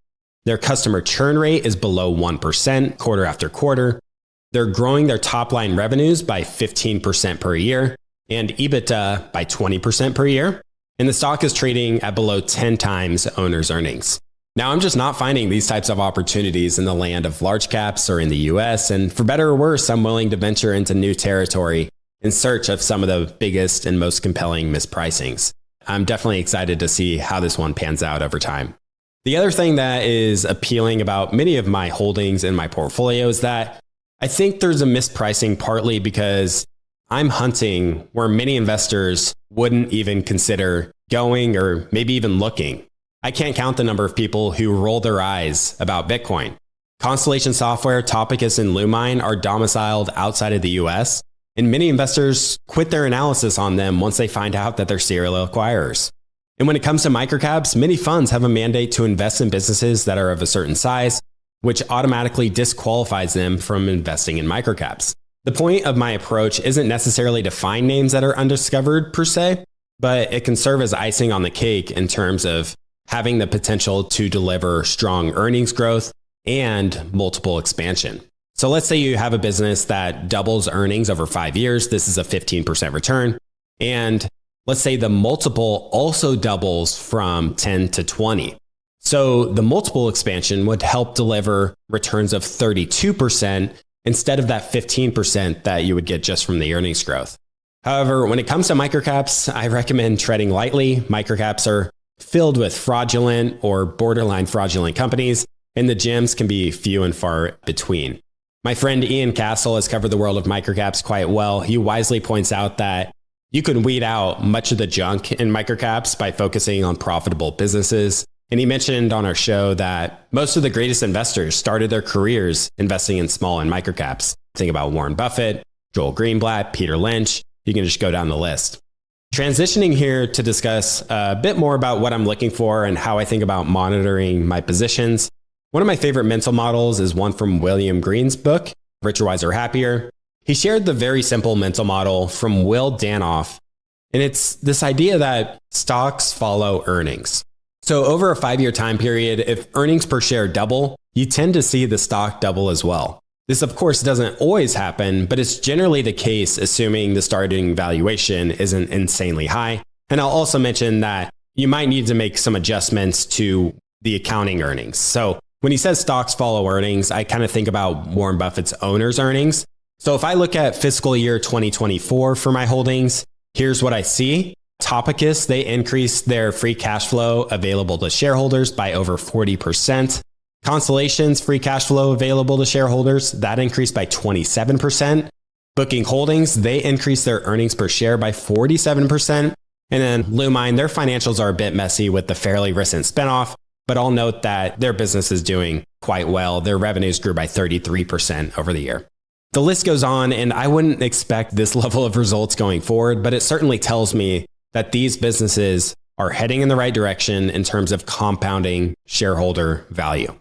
Their customer churn rate is below 1% quarter after quarter. They're growing their top line revenues by 15% per year and EBITDA by 20% per year. And the stock is trading at below 10 times owner's earnings. Now, I'm just not finding these types of opportunities in the land of large caps or in the US. And for better or worse, I'm willing to venture into new territory in search of some of the biggest and most compelling mispricings. I'm definitely excited to see how this one pans out over time. The other thing that is appealing about many of my holdings in my portfolio is that I think there's a mispricing partly because I'm hunting where many investors wouldn't even consider going or maybe even looking. I can't count the number of people who roll their eyes about Bitcoin. Constellation Software, Topicus, and Lumine are domiciled outside of the US, and many investors quit their analysis on them once they find out that they're serial acquirers. And when it comes to microcaps, many funds have a mandate to invest in businesses that are of a certain size, which automatically disqualifies them from investing in microcaps. The point of my approach isn't necessarily to find names that are undiscovered per se, but it can serve as icing on the cake in terms of having the potential to deliver strong earnings growth and multiple expansion. So let's say you have a business that doubles earnings over 5 years. This is a 15% return. And let's say the multiple also doubles from 10 to 20. So the multiple expansion would help deliver returns of 32% instead of that 15% that you would get just from the earnings growth. However, when it comes to microcaps, I recommend treading lightly. Microcaps are filled with fraudulent or borderline fraudulent companies, and the gems can be few and far between. My friend Ian Castle has covered the world of microcaps quite well. He wisely points out that you can weed out much of the junk in microcaps by focusing on profitable businesses. And he mentioned on our show that most of the greatest investors started their careers investing in small and microcaps. Think about Warren Buffett, Joel Greenblatt, Peter Lynch. You can just go down the list. Transitioning here to discuss a bit more about what I'm looking for and how I think about monitoring my positions. One of my favorite mental models is one from William Green's book, Richer, Wiser, Happier. He shared the very simple mental model from Will Danoff, and it's this idea that stocks follow earnings. So over a 5-year time period, if earnings per share double, you tend to see the stock double as well. This, of course, doesn't always happen, but it's generally the case assuming the starting valuation isn't insanely high. And I'll also mention that you might need to make some adjustments to the accounting earnings. So when he says stocks follow earnings, I kind of think about Warren Buffett's owner's earnings. So if I look at fiscal year 2024 for my holdings, here's what I see. Topicus, they increased their free cash flow available to shareholders by over 40%. Constellation's free cash flow available to shareholders, that increased by 27%. Booking Holdings, they increased their earnings per share by 47%. And then Lumine, their financials are a bit messy with the fairly recent spinoff, but I'll note that their business is doing quite well. Their revenues grew by 33% over the year. The list goes on, and I wouldn't expect this level of results going forward, but it certainly tells me that these businesses are heading in the right direction in terms of compounding shareholder value.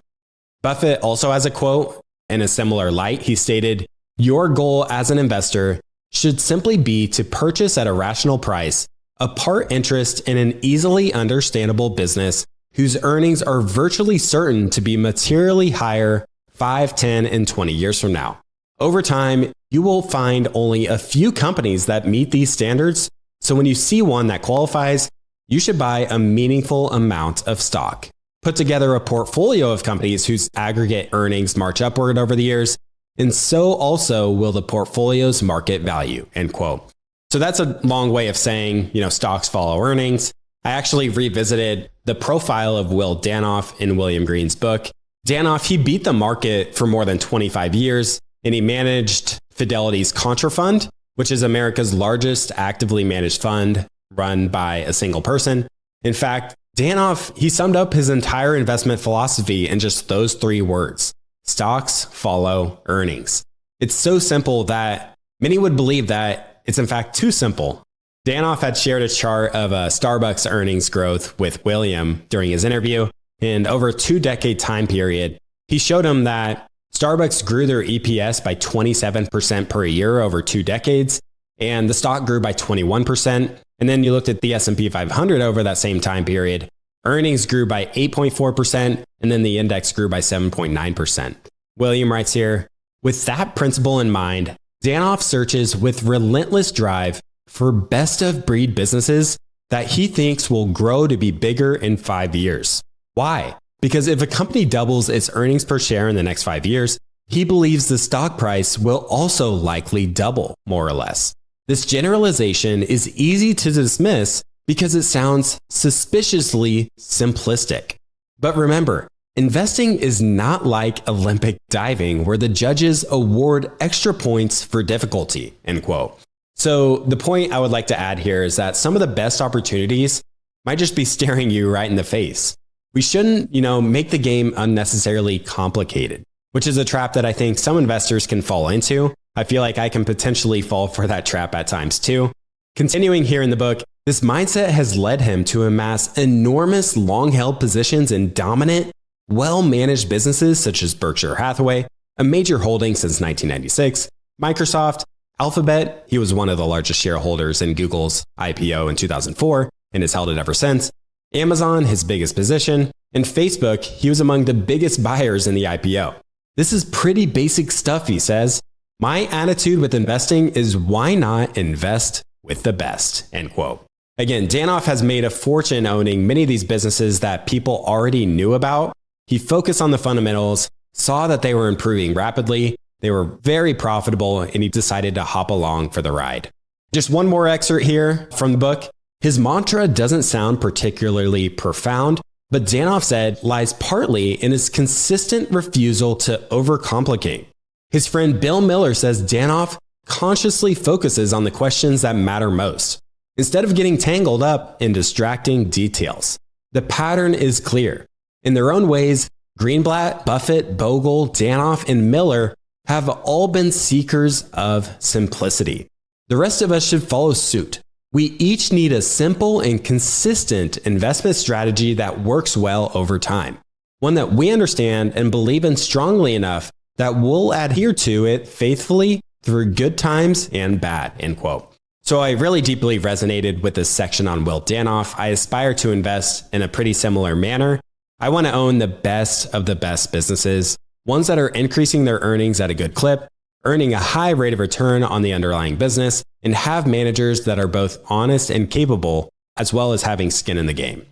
Buffett also has a quote in a similar light. He stated, "Your goal as an investor should simply be to purchase at a rational price a part interest in an easily understandable business whose earnings are virtually certain to be materially higher 5, 10, and 20 years from now. Over time, you will find only a few companies that meet these standards, so when you see one that qualifies, you should buy a meaningful amount of stock. Put together a portfolio of companies whose aggregate earnings march upward over the years, and so also will the portfolio's market value," end quote. So that's a long way of saying, stocks follow earnings. I actually revisited the profile of Will Danoff in William Green's book. Danoff, he beat the market for more than 25 years, and he managed Fidelity's Contra Fund, which is America's largest actively managed fund run by a single person. In fact, Danoff, he summed up his entire investment philosophy in just those 3 words: stocks follow earnings. It's so simple that many would believe that it's in fact too simple. Danoff had shared a chart of Starbucks earnings growth with William during his interview, and over a 2-decade time period, he showed him that Starbucks grew their EPS by 27% per year over 2 decades, and the stock grew by 21%. And then you looked at the S&P 500 over that same time period. Earnings grew by 8.4%, and then the index grew by 7.9%. William writes here, "With that principle in mind, Danoff searches with relentless drive for best-of-breed businesses that he thinks will grow to be bigger in 5 years. Why? Because if a company doubles its earnings per share in the next 5 years, he believes the stock price will also likely double, more or less. This generalization is easy to dismiss because it sounds suspiciously simplistic. But remember, investing is not like Olympic diving where the judges award extra points for difficulty," end quote. So the point I would like to add here is that some of the best opportunities might just be staring you right in the face. We shouldn't, make the game unnecessarily complicated. which is a trap that I think some investors can fall into. I feel like I can potentially fall for that trap at times too. Continuing here in the book, this mindset has led him to amass enormous long-held positions in dominant, well-managed businesses such as Berkshire Hathaway, a major holding since 1996, Microsoft, Alphabet, he was one of the largest shareholders in Google's IPO in 2004 and has held it ever since, Amazon, his biggest position, and Facebook, he was among the biggest buyers in the IPO. This is pretty basic stuff, he says. My attitude with investing is why not invest with the best, end quote. Again, Danoff has made a fortune owning many of these businesses that people already knew about. He focused on the fundamentals, saw that they were improving rapidly, they were very profitable, and he decided to hop along for the ride. Just one more excerpt here from the book. His mantra doesn't sound particularly profound, but Danoff said lies partly in his consistent refusal to overcomplicate. His friend Bill Miller says Danoff consciously focuses on the questions that matter most, instead of getting tangled up in distracting details. The pattern is clear. In their own ways, Greenblatt, Buffett, Bogle, Danoff, and Miller have all been seekers of simplicity. The rest of us should follow suit. We each need a simple and consistent investment strategy that works well over time. One that we understand and believe in strongly enough that we'll adhere to it faithfully through good times and bad, end quote. So I really deeply resonated with this section on Will Danoff. I aspire to invest in a pretty similar manner. I want to own the best of the best businesses, ones that are increasing their earnings at a good clip, earning a high rate of return on the underlying business, and have managers that are both honest and capable, as well as having skin in the game.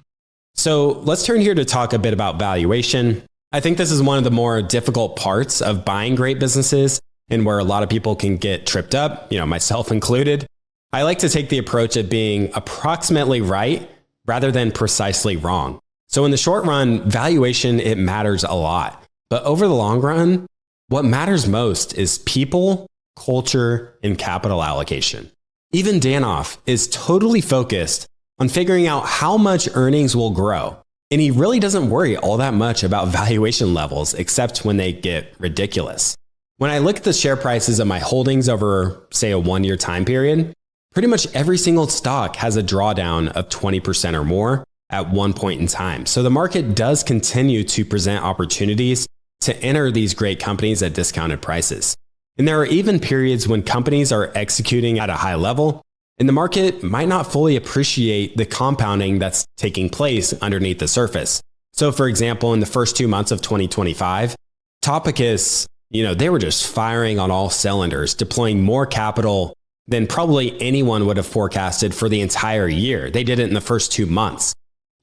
So let's turn here to talk a bit about valuation. I think this is one of the more difficult parts of buying great businesses and where a lot of people can get tripped up, myself included. I like to take the approach of being approximately right rather than precisely wrong. So in the short run, valuation, it matters a lot. But over the long run, what matters most is people, culture, and capital allocation. Even Danoff is totally focused on figuring out how much earnings will grow. And he really doesn't worry all that much about valuation levels, except when they get ridiculous. When I look at the share prices of my holdings over, say, a 1-year time period, pretty much every single stock has a drawdown of 20% or more at one point in time. So the market does continue to present opportunities to enter these great companies at discounted prices. And there are even periods when companies are executing at a high level, and the market might not fully appreciate the compounding that's taking place underneath the surface. So for example, in the first 2 months of 2025, Topicus, they were just firing on all cylinders, deploying more capital than probably anyone would have forecasted for the entire year. They did it in the first 2 months.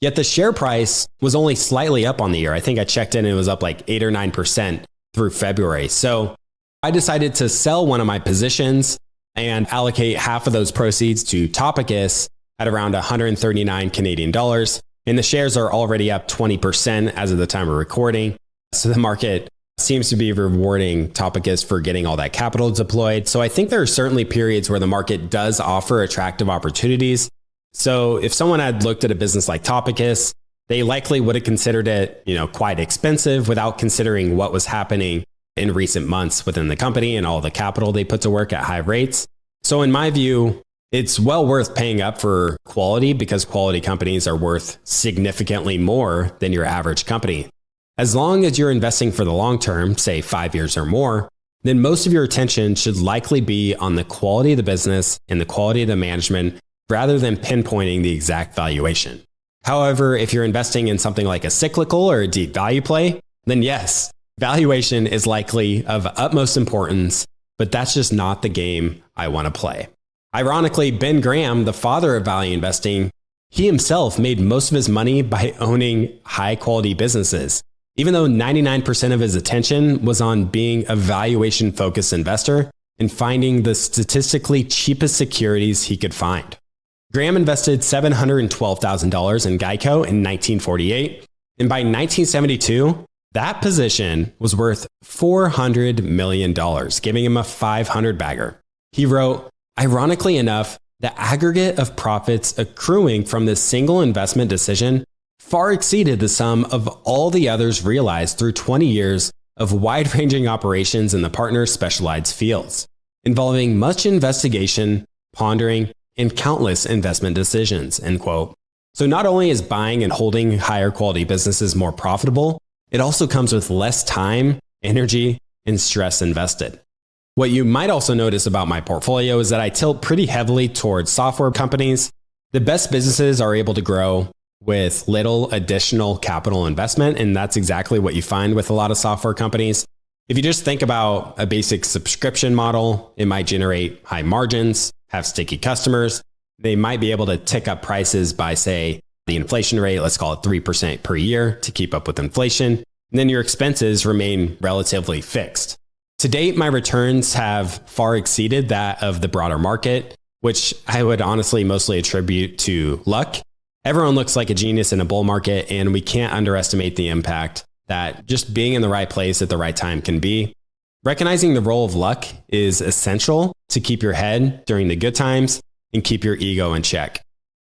Yet the share price was only slightly up on the year. I think I checked in and it was up like 8 or 9% through February. So I decided to sell one of my positions and allocate half of those proceeds to Topicus at around 139 Canadian dollars. And the shares are already up 20% as of the time of recording. So the market seems to be rewarding Topicus for getting all that capital deployed. So I think there are certainly periods where the market does offer attractive opportunities. So if someone had looked at a business like Topicus, they likely would have considered it, quite expensive without considering what was happening in recent months within the company and all the capital they put to work at high rates. So in my view, it's well worth paying up for quality because quality companies are worth significantly more than your average company. As long as you're investing for the long term, say 5 years or more, then most of your attention should likely be on the quality of the business and the quality of the management rather than pinpointing the exact valuation. However, if you're investing in something like a cyclical or a deep value play, then yes, valuation is likely of utmost importance, but that's just not the game I want to play. Ironically, Ben Graham, the father of value investing, he himself made most of his money by owning high quality businesses, even though 99% of his attention was on being a valuation focused investor and finding the statistically cheapest securities he could find. Graham invested $712,000 in Geico in 1948, and by 1972, that position was worth $400 million, giving him a 500 bagger. He wrote, ironically enough, the aggregate of profits accruing from this single investment decision far exceeded the sum of all the others realized through 20 years of wide-ranging operations in the partner's specialized fields, involving much investigation, pondering, and countless investment decisions, end quote. So not only is buying and holding higher quality businesses more profitable, it also comes with less time, energy, and stress invested. What you might also notice about my portfolio is that I tilt pretty heavily towards software companies. The best businesses are able to grow with little additional capital investment, and that's exactly what you find with a lot of software companies. If you just think about a basic subscription model, it might generate high margins, have sticky customers. They might be able to tick up prices by, say, the inflation rate, let's call it 3% per year to keep up with inflation. And then your expenses remain relatively fixed. To date, my returns have far exceeded that of the broader market, which I would honestly mostly attribute to luck. Everyone looks like a genius in a bull market, and we can't underestimate the impact that just being in the right place at the right time can be. Recognizing the role of luck is essential to keep your head during the good times and keep your ego in check.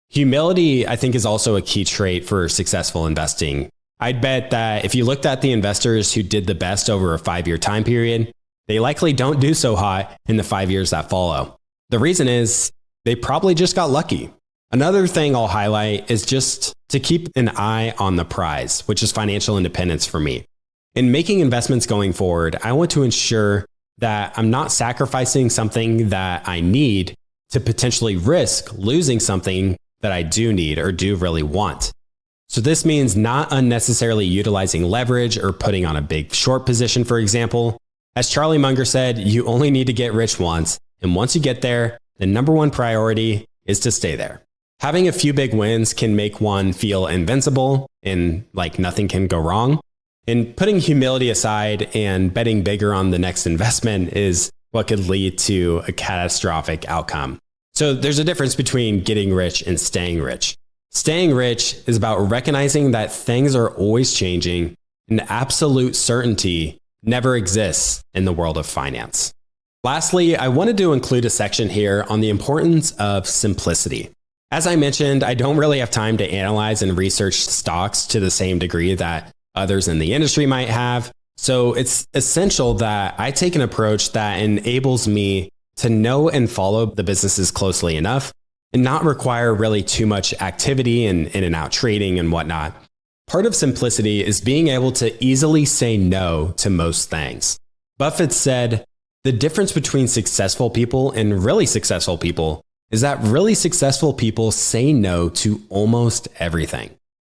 Humility, I think, is also a key trait for successful investing. I'd bet that if you looked at the investors who did the best over a 5-year time period, they likely don't do so hot in the 5 years that follow. The reason is they probably just got lucky. Another thing I'll highlight is just to keep an eye on the prize, which is financial independence for me. In making investments going forward, I want to ensure that I'm not sacrificing something that I need to potentially risk losing something that I do need or do really want. So this means not unnecessarily utilizing leverage or putting on a big short position, for example. As Charlie Munger said, you only need to get rich once. And once you get there, the number one priority is to stay there. Having a few big wins can make one feel invincible and like nothing can go wrong. And putting humility aside and betting bigger on the next investment is what could lead to a catastrophic outcome. So there's a difference between getting rich and staying rich. Staying rich is about recognizing that things are always changing and absolute certainty never exists in the world of finance. Lastly, I wanted to include a section here on the importance of simplicity. As I mentioned, I don't really have time to analyze and research stocks to the same degree that others in the industry might have. So it's essential that I take an approach that enables me to know and follow the businesses closely enough and not require really too much activity and in and out trading and whatnot. Part of simplicity is being able to easily say no to most things. Buffett said, the difference between successful people and really successful people is that really successful people say no to almost everything.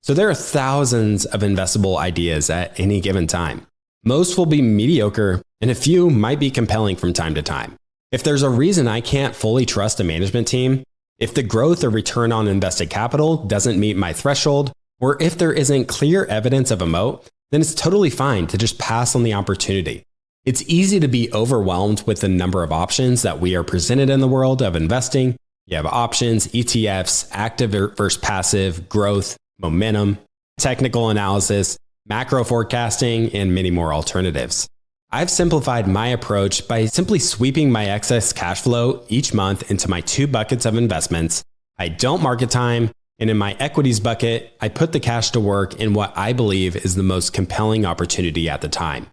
So there are thousands of investable ideas at any given time. Most will be mediocre and a few might be compelling from time to time. If there's a reason I can't fully trust a management team, if the growth or return on invested capital doesn't meet my threshold, or if there isn't clear evidence of a moat, then it's totally fine to just pass on the opportunity. It's easy to be overwhelmed with the number of options that we are presented in the world of investing. You have options, ETFs, active versus passive, growth, momentum, technical analysis, macro forecasting, and many more alternatives. I've simplified my approach by simply sweeping my excess cash flow each month into my 2 buckets of investments. I don't market time, and in my equities bucket, I put the cash to work in what I believe is the most compelling opportunity at the time.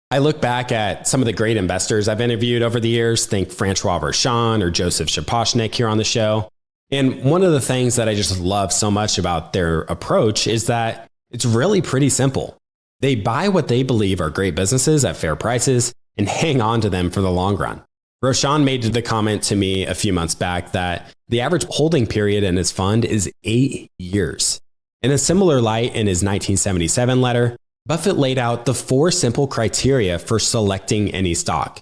I look back at some of the great investors I've interviewed over the years, think Francois Rochon or Joseph Shaposhnik here on the show. And one of the things that I just love so much about their approach is that it's really pretty simple. They buy what they believe are great businesses at fair prices and hang on to them for the long run. Rochon made the comment to me a few months back that the average holding period in his fund is 8 years. In a similar light, in his 1977 letter, Buffett laid out the 4 simple criteria for selecting any stock.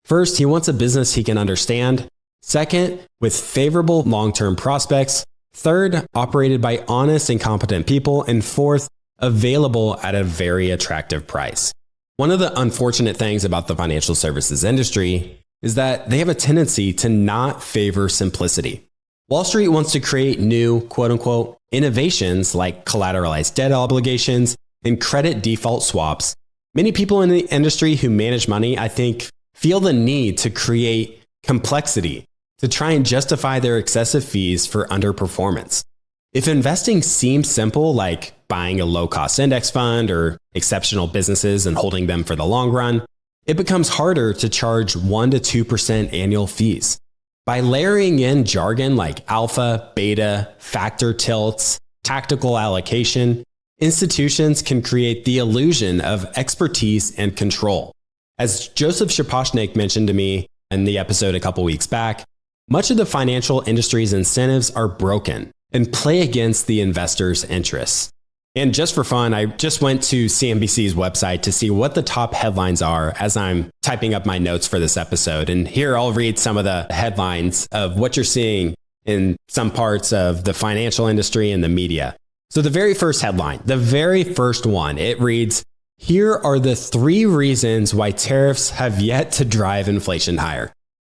First, he wants a business he can understand. Second, with favorable long-term prospects. Third, operated by honest and competent people. And fourth, available at a very attractive price. One of the unfortunate things about the financial services industry is that they have a tendency to not favor simplicity. Wall Street wants to create new, quote-unquote, innovations like collateralized debt obligations and credit default swaps. Many people in the industry who manage money, I think, feel the need to create complexity to try and justify their excessive fees for underperformance. If investing seems simple, like buying a low-cost index fund or exceptional businesses and holding them for the long run, it becomes harder to charge 1 to 2% annual fees. By layering in jargon like alpha, beta, factor tilts, tactical allocation, institutions can create the illusion of expertise and control. As Joseph Shaposhnik mentioned to me in the episode a couple weeks back, much of the financial industry's incentives are broken and play against the investor's interests. And just for fun, I just went to CNBC's website to see what the top headlines are as I'm typing up my notes for this episode. And here I'll read some of the headlines of what you're seeing in some parts of the financial industry and the media. So the very first headline, the very first one, it reads, "Here are the 3 reasons why tariffs have yet to drive inflation higher."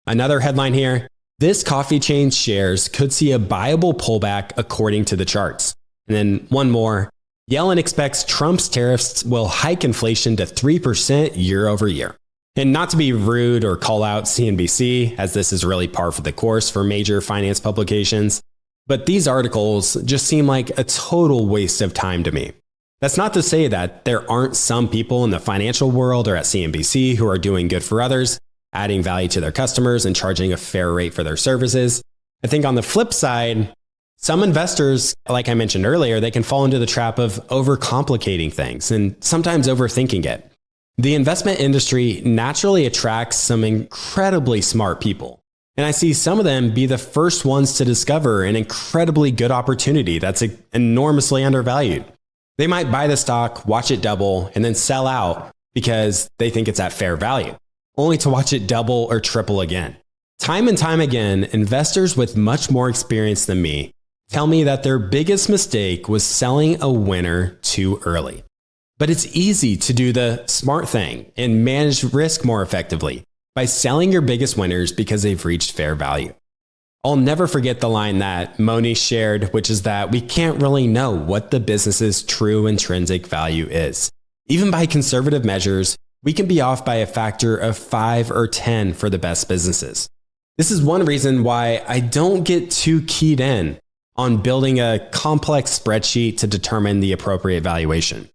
Another headline here, "This coffee chain's shares could see a buyable pullback according to the charts." And then one more, "Yellen expects Trump's tariffs will hike inflation to 3% year over year." And not to be rude or call out CNBC, as this is really par for the course for major finance publications, but these articles just seem like a total waste of time to me. That's not to say that there aren't some people in the financial world or at CNBC who are doing good for others, adding value to their customers and charging a fair rate for their services. I think on the flip side, some investors, like I mentioned earlier, they can fall into the trap of overcomplicating things and sometimes overthinking it. The investment industry naturally attracts some incredibly smart people. And I see some of them be the first ones to discover an incredibly good opportunity that's enormously undervalued. They might buy the stock, watch it double, and then sell out because they think it's at fair value, only to watch it double or triple again. Time and time again, investors with much more experience than me tell me that their biggest mistake was selling a winner too early. But it's easy to do the smart thing and manage risk more effectively by selling your biggest winners because they've reached fair value. I'll never forget the line that Moni shared, which is that we can't really know what the business's true intrinsic value is. Even by conservative measures, we can be off by a factor of 5 or 10 for the best businesses. This is one reason why I don't get too keyed in on building a complex spreadsheet to determine the appropriate valuation.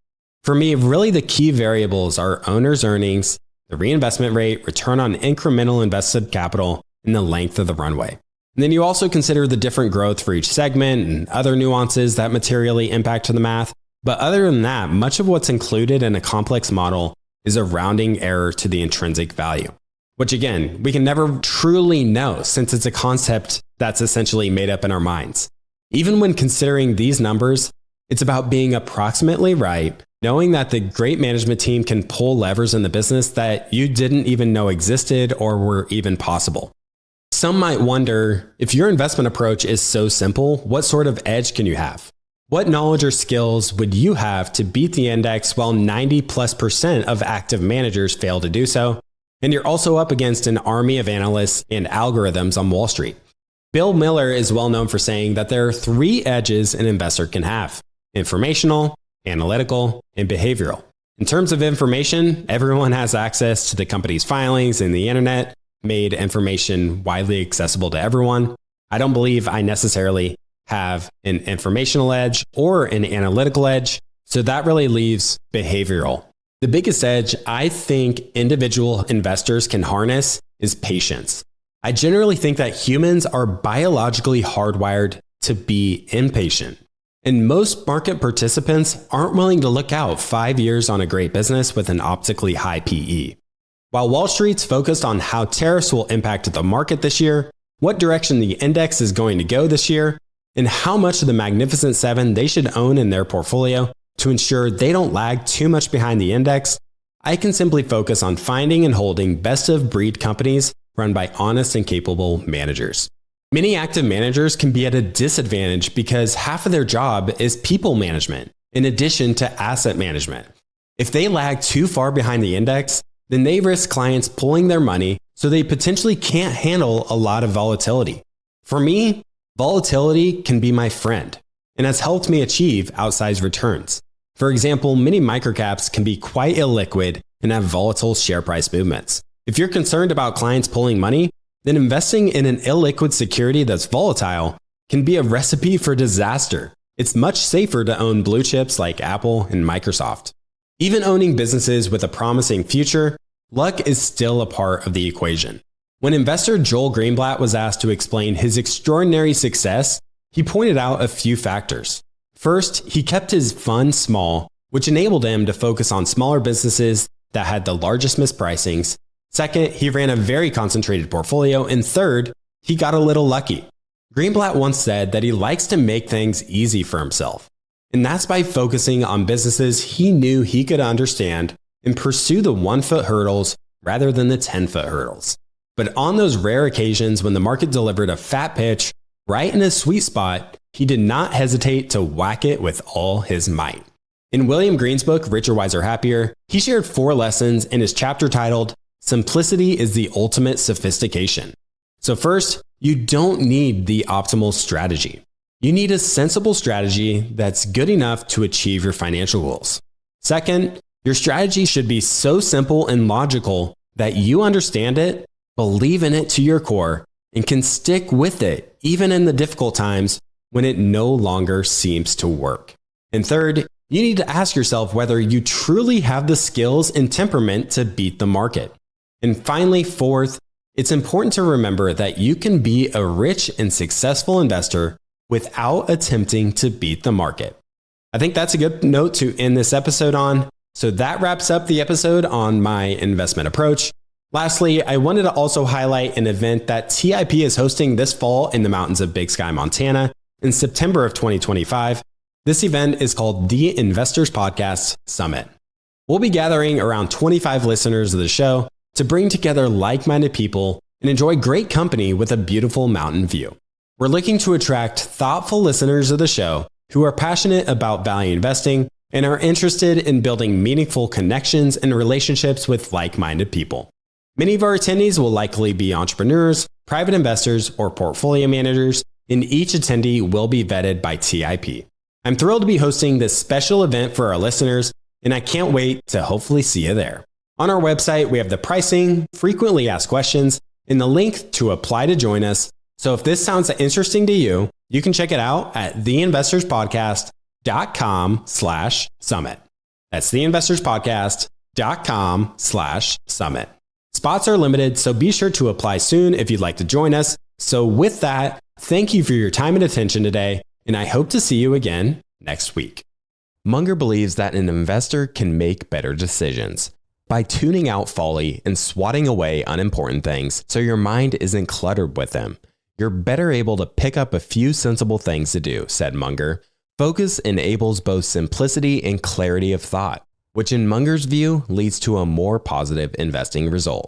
For me, really the key variables are owner's earnings, the reinvestment rate, return on incremental invested capital, and the length of the runway. And then you also consider the different growth for each segment and other nuances that materially impact the math. But other than that, much of what's included in a complex model is a rounding error to the intrinsic value, which again, we can never truly know since it's a concept that's essentially made up in our minds. Even when considering these numbers, it's about being approximately right, knowing that the great management team can pull levers in the business that you didn't even know existed or were even possible. Some might wonder, if your investment approach is so simple, what sort of edge can you have? What knowledge or skills would you have to beat the index while 90+% of active managers fail to do so? And you're also up against an army of analysts and algorithms on Wall Street. Bill Miller is well known for saying that there are 3 edges an investor can have: informational, analytical, and behavioral. In terms of information, everyone has access to the company's filings and the internet, made information widely accessible to everyone. I don't believe I necessarily have an informational edge or an analytical edge, so that really leaves behavioral. The biggest edge I think individual investors can harness is patience. I generally think that humans are biologically hardwired to be impatient. And most market participants aren't willing to look out 5 years on a great business with an optically high PE. While Wall Street's focused on how tariffs will impact the market this year, what direction the index is going to go this year, and how much of the Magnificent Seven they should own in their portfolio to ensure they don't lag too much behind the index, I can simply focus on finding and holding best-of-breed companies run by honest and capable managers. Many active managers can be at a disadvantage because half of their job is people management, in addition to asset management. If they lag too far behind the index, then they risk clients pulling their money, so they potentially can't handle a lot of volatility. For me, volatility can be my friend and has helped me achieve outsized returns. For example, many microcaps can be quite illiquid and have volatile share price movements. If you're concerned about clients pulling money, then investing in an illiquid security that's volatile can be a recipe for disaster. It's much safer to own blue chips like Apple and Microsoft. Even owning businesses with a promising future, luck is still a part of the equation. When investor Joel Greenblatt was asked to explain his extraordinary success, he pointed out a few factors. First, he kept his funds small, which enabled him to focus on smaller businesses that had the largest mispricings. Second, he ran a very concentrated portfolio. And third, he got a little lucky. Greenblatt once said that he likes to make things easy for himself. And that's by focusing on businesses he knew he could understand and pursue the 1-foot hurdles rather than the 10-foot hurdles. But on those rare occasions when the market delivered a fat pitch right in a sweet spot, he did not hesitate to whack it with all his might. In William Green's book, Richer, Wiser, Happier, he shared 4 lessons in his chapter titled, Simplicity is the Ultimate Sophistication. So first, you don't need the optimal strategy. You need a sensible strategy that's good enough to achieve your financial goals. Second, your strategy should be so simple and logical that you understand it, believe in it to your core, and can stick with it even in the difficult times when it no longer seems to work. And third, you need to ask yourself whether you truly have the skills and temperament to beat the market. And finally, fourth, it's important to remember that you can be a rich and successful investor without attempting to beat the market. I think that's a good note to end this episode on. So that wraps up the episode on my investment approach. Lastly, I wanted to also highlight an event that TIP is hosting this fall in the mountains of Big Sky, Montana in September of 2025. This event is called the Investors Podcast Summit. We'll be gathering around 25 listeners of the show to bring together like-minded people and enjoy great company with a beautiful mountain view. We're looking to attract thoughtful listeners of the show who are passionate about value investing and are interested in building meaningful connections and relationships with like-minded people. Many of our attendees will likely be entrepreneurs, private investors, or portfolio managers, and each attendee will be vetted by TIP. I'm thrilled to be hosting this special event for our listeners, and I can't wait to hopefully see you there. On our website, we have the pricing, frequently asked questions, and the link to apply to join us. So if this sounds interesting to you, you can check it out at theinvestorspodcast.com/summit. That's theinvestorspodcast.com/summit. Spots are limited, so be sure to apply soon if you'd like to join us. So with that, thank you for your time and attention today, and I hope to see you again next week. Munger believes that an investor can make better decisions by tuning out folly and swatting away unimportant things so your mind isn't cluttered with them. You're better able to pick up a few sensible things to do, said Munger. Focus enables both simplicity and clarity of thought, which in Munger's view leads to a more positive investing result.